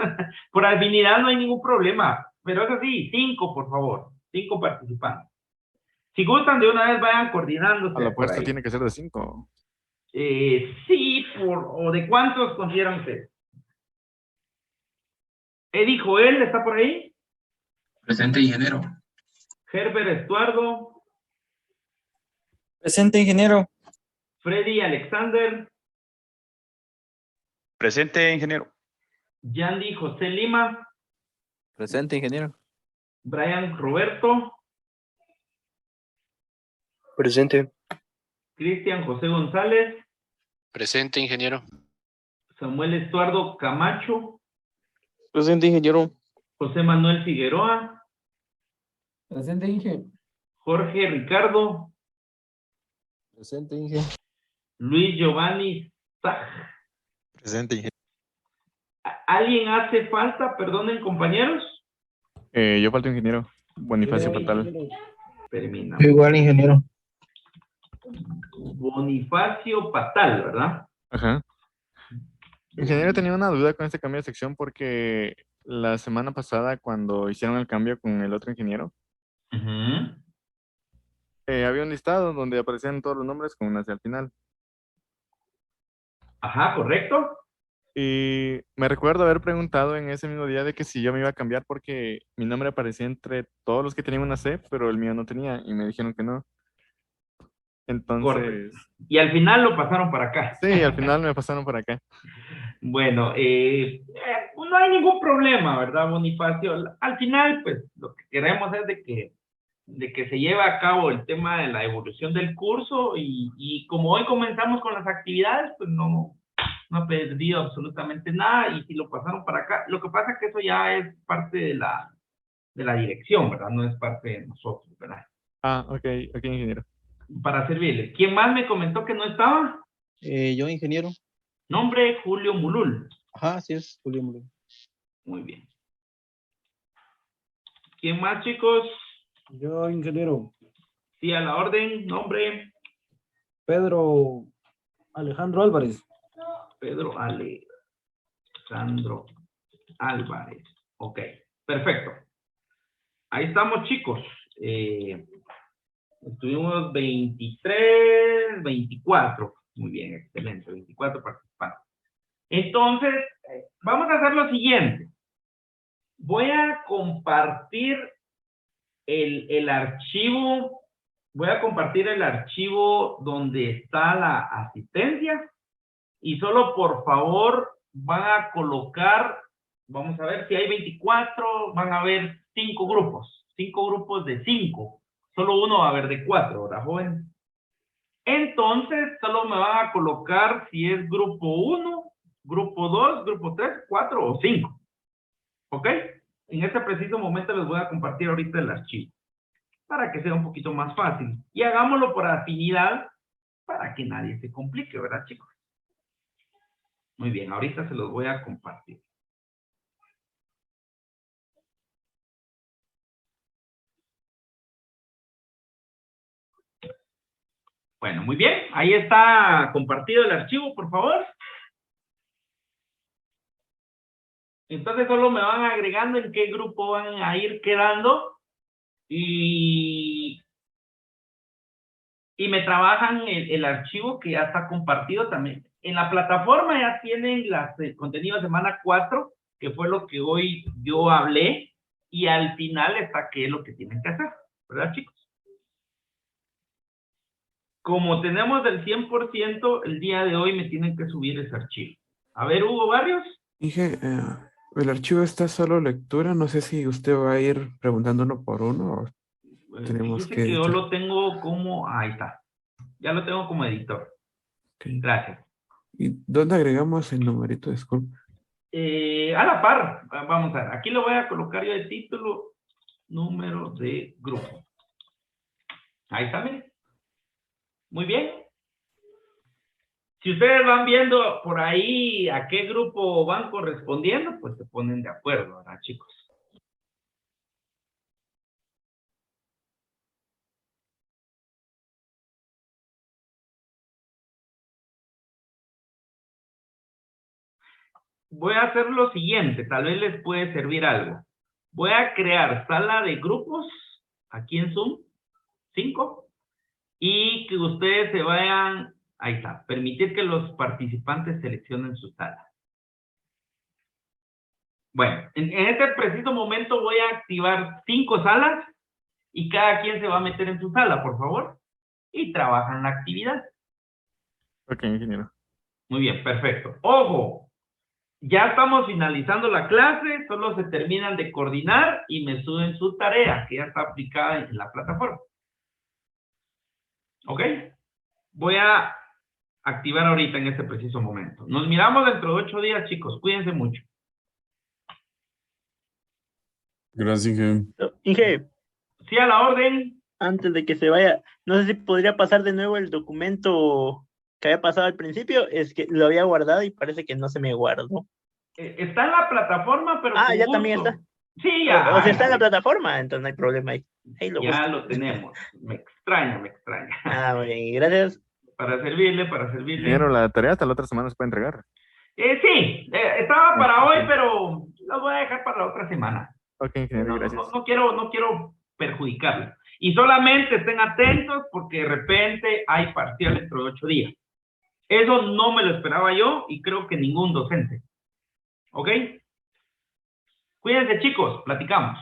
Por afinidad no hay ningún problema. Pero eso sí, 5, por favor. 5 participantes. Si gustan, de una vez vayan coordinándose. A la por apuesta ahí. tiene que ser de 5. Sí, ¿o de cuántos consideran ustedes? Eddie Joel, ¿está por ahí? Presente, ingeniero. Herbert Estuardo. Presente, ingeniero. Freddy Alexander. Presente, ingeniero. Yandy José Lima. Presente, ingeniero. Brian Roberto. Presente. Cristian José González. Presente, ingeniero. Samuel Estuardo Camacho. Presente, ingeniero. José Manuel Figueroa. Presente, ingeniero. Jorge Ricardo. Presente, ingeniero. Luis Giovanni Zaj. Presente, ingeniero. ¿Alguien hace falta? Perdonen, compañeros. Yo falto ingeniero. Bonifacio Fatal. Termina. Igual, ingeniero. Bonifacio Patal, ¿verdad? Ajá. Ingeniero, tenía una duda con este cambio de sección porque la semana pasada, cuando hicieron el cambio con el otro ingeniero, Ujú. había un listado donde aparecían todos los nombres con una C al final. Ajá, correcto. Y me recuerdo haber preguntado en ese mismo día de que si yo me iba a cambiar porque mi nombre aparecía entre todos los que tenían una C, pero el mío no tenía, y me dijeron que no. Entonces, Y al final lo pasaron para acá. sí, al final me pasaron por acá. Bueno, no hay ningún problema, ¿verdad, Bonifacio? Al final, pues, lo que queremos es de que se lleve a cabo el tema de la evolución del curso y como hoy comenzamos con las actividades, pues no ha perdido absolutamente nada y si lo pasaron para acá, lo que pasa es que eso ya es parte de la dirección, ¿verdad? No es parte de nosotros, ¿verdad? Ah, ok, ingeniero. Para servirles. ¿Quién más me comentó que no estaba? Yo, ingeniero. Nombre, Julio Mulul. Ajá, así es, Julio Muro. Muy bien. ¿Quién más, chicos? Yo, ingeniero. Sí, a la orden. Nombre, Pedro Alejandro Álvarez. Pedro Alejandro Álvarez. Ok, perfecto. Ahí estamos, chicos. Estuvimos 23, 24. Muy bien, excelente. 24 participantes. Entonces, vamos a hacer lo siguiente. Voy a compartir el archivo. Voy a compartir el archivo donde está la asistencia. Y solo por favor van a colocar, vamos a ver si hay 24, van a haber 5 grupos. 5 grupos de 5. Solo uno va a haber de 4, ¿verdad, joven? Entonces, solo me van a colocar si es grupo 1, grupo 2, grupo 3, 4 o 5. ¿Ok? En este preciso momento les voy a compartir ahorita el archivo para que sea un poquito más fácil. Y hagámoslo por afinidad para que nadie se complique, ¿verdad, chicos? Muy bien, ahorita se los voy a compartir. Bueno, muy bien. Ahí está compartido el archivo, por favor. Entonces solo me van agregando en qué grupo van a ir quedando y me trabajan el archivo que ya está compartido también. En la plataforma ya tienen el contenido de semana 4, que fue lo que hoy yo hablé, y al final les saqué lo que tienen que hacer, ¿verdad, chicos? Como tenemos el 100%, el día de hoy me tienen que subir ese archivo. A ver, Hugo Barrios. Inge, el archivo está solo lectura. No sé si usted va a ir preguntando uno por uno o tenemos Fíjese que que yo editar. lo tengo como... Ahí está. Ya lo tengo como editor. Ok. Gracias. ¿Y dónde agregamos el numerito? Disculpe. A la par, vamos a ver. Aquí lo voy a colocar yo de título, número de grupo. Ahí está, miren. Muy bien. Si ustedes van viendo por ahí a qué grupo van correspondiendo, pues se ponen de acuerdo, ¿verdad, chicos? Voy a hacer lo siguiente, tal vez les puede servir algo. Voy a crear sala de grupos aquí en Zoom, 5, y que ustedes se vayan, ahí está, permitir que los participantes seleccionen su sala. Bueno, en este preciso momento voy a activar 5 salas y cada quien se va a meter en su sala, por favor, y trabajan la actividad. Ok, ingeniero. Muy bien, perfecto. ¡Ojo! Ya estamos finalizando la clase, solo se terminan de coordinar y me suben su tarea, que ya está aplicada en la plataforma. ¿Ok? Voy a activar ahorita en este preciso momento. Nos miramos dentro de 8 días, chicos. Cuídense mucho. Gracias, Inge. Inge, Sí, a la orden. antes de que se vaya, no sé si podría pasar de nuevo el documento que había pasado al principio, es que lo había guardado y parece que no se me guardó. Está en la plataforma, pero Ah, con ya gusto. también está. Sí, ya. O sea, está en la plataforma, entonces no hay problema ahí. Ahí lo Ya busco. lo tenemos. Me extraña, me extraña. Ah, muy bien, gracias. Para servirle, para servirle. Ingeniero, la tarea hasta la otra semana se puede entregar. Sí, estaba para Ok. hoy, pero lo voy a dejar para la otra semana. Ok, ingeniero, No, gracias. no quiero perjudicarlo. Y solamente estén atentos porque de repente hay parcial dentro de 8 días. Eso no me lo esperaba yo y creo que ningún docente. ¿Ok? Cuídense, chicos, platicamos.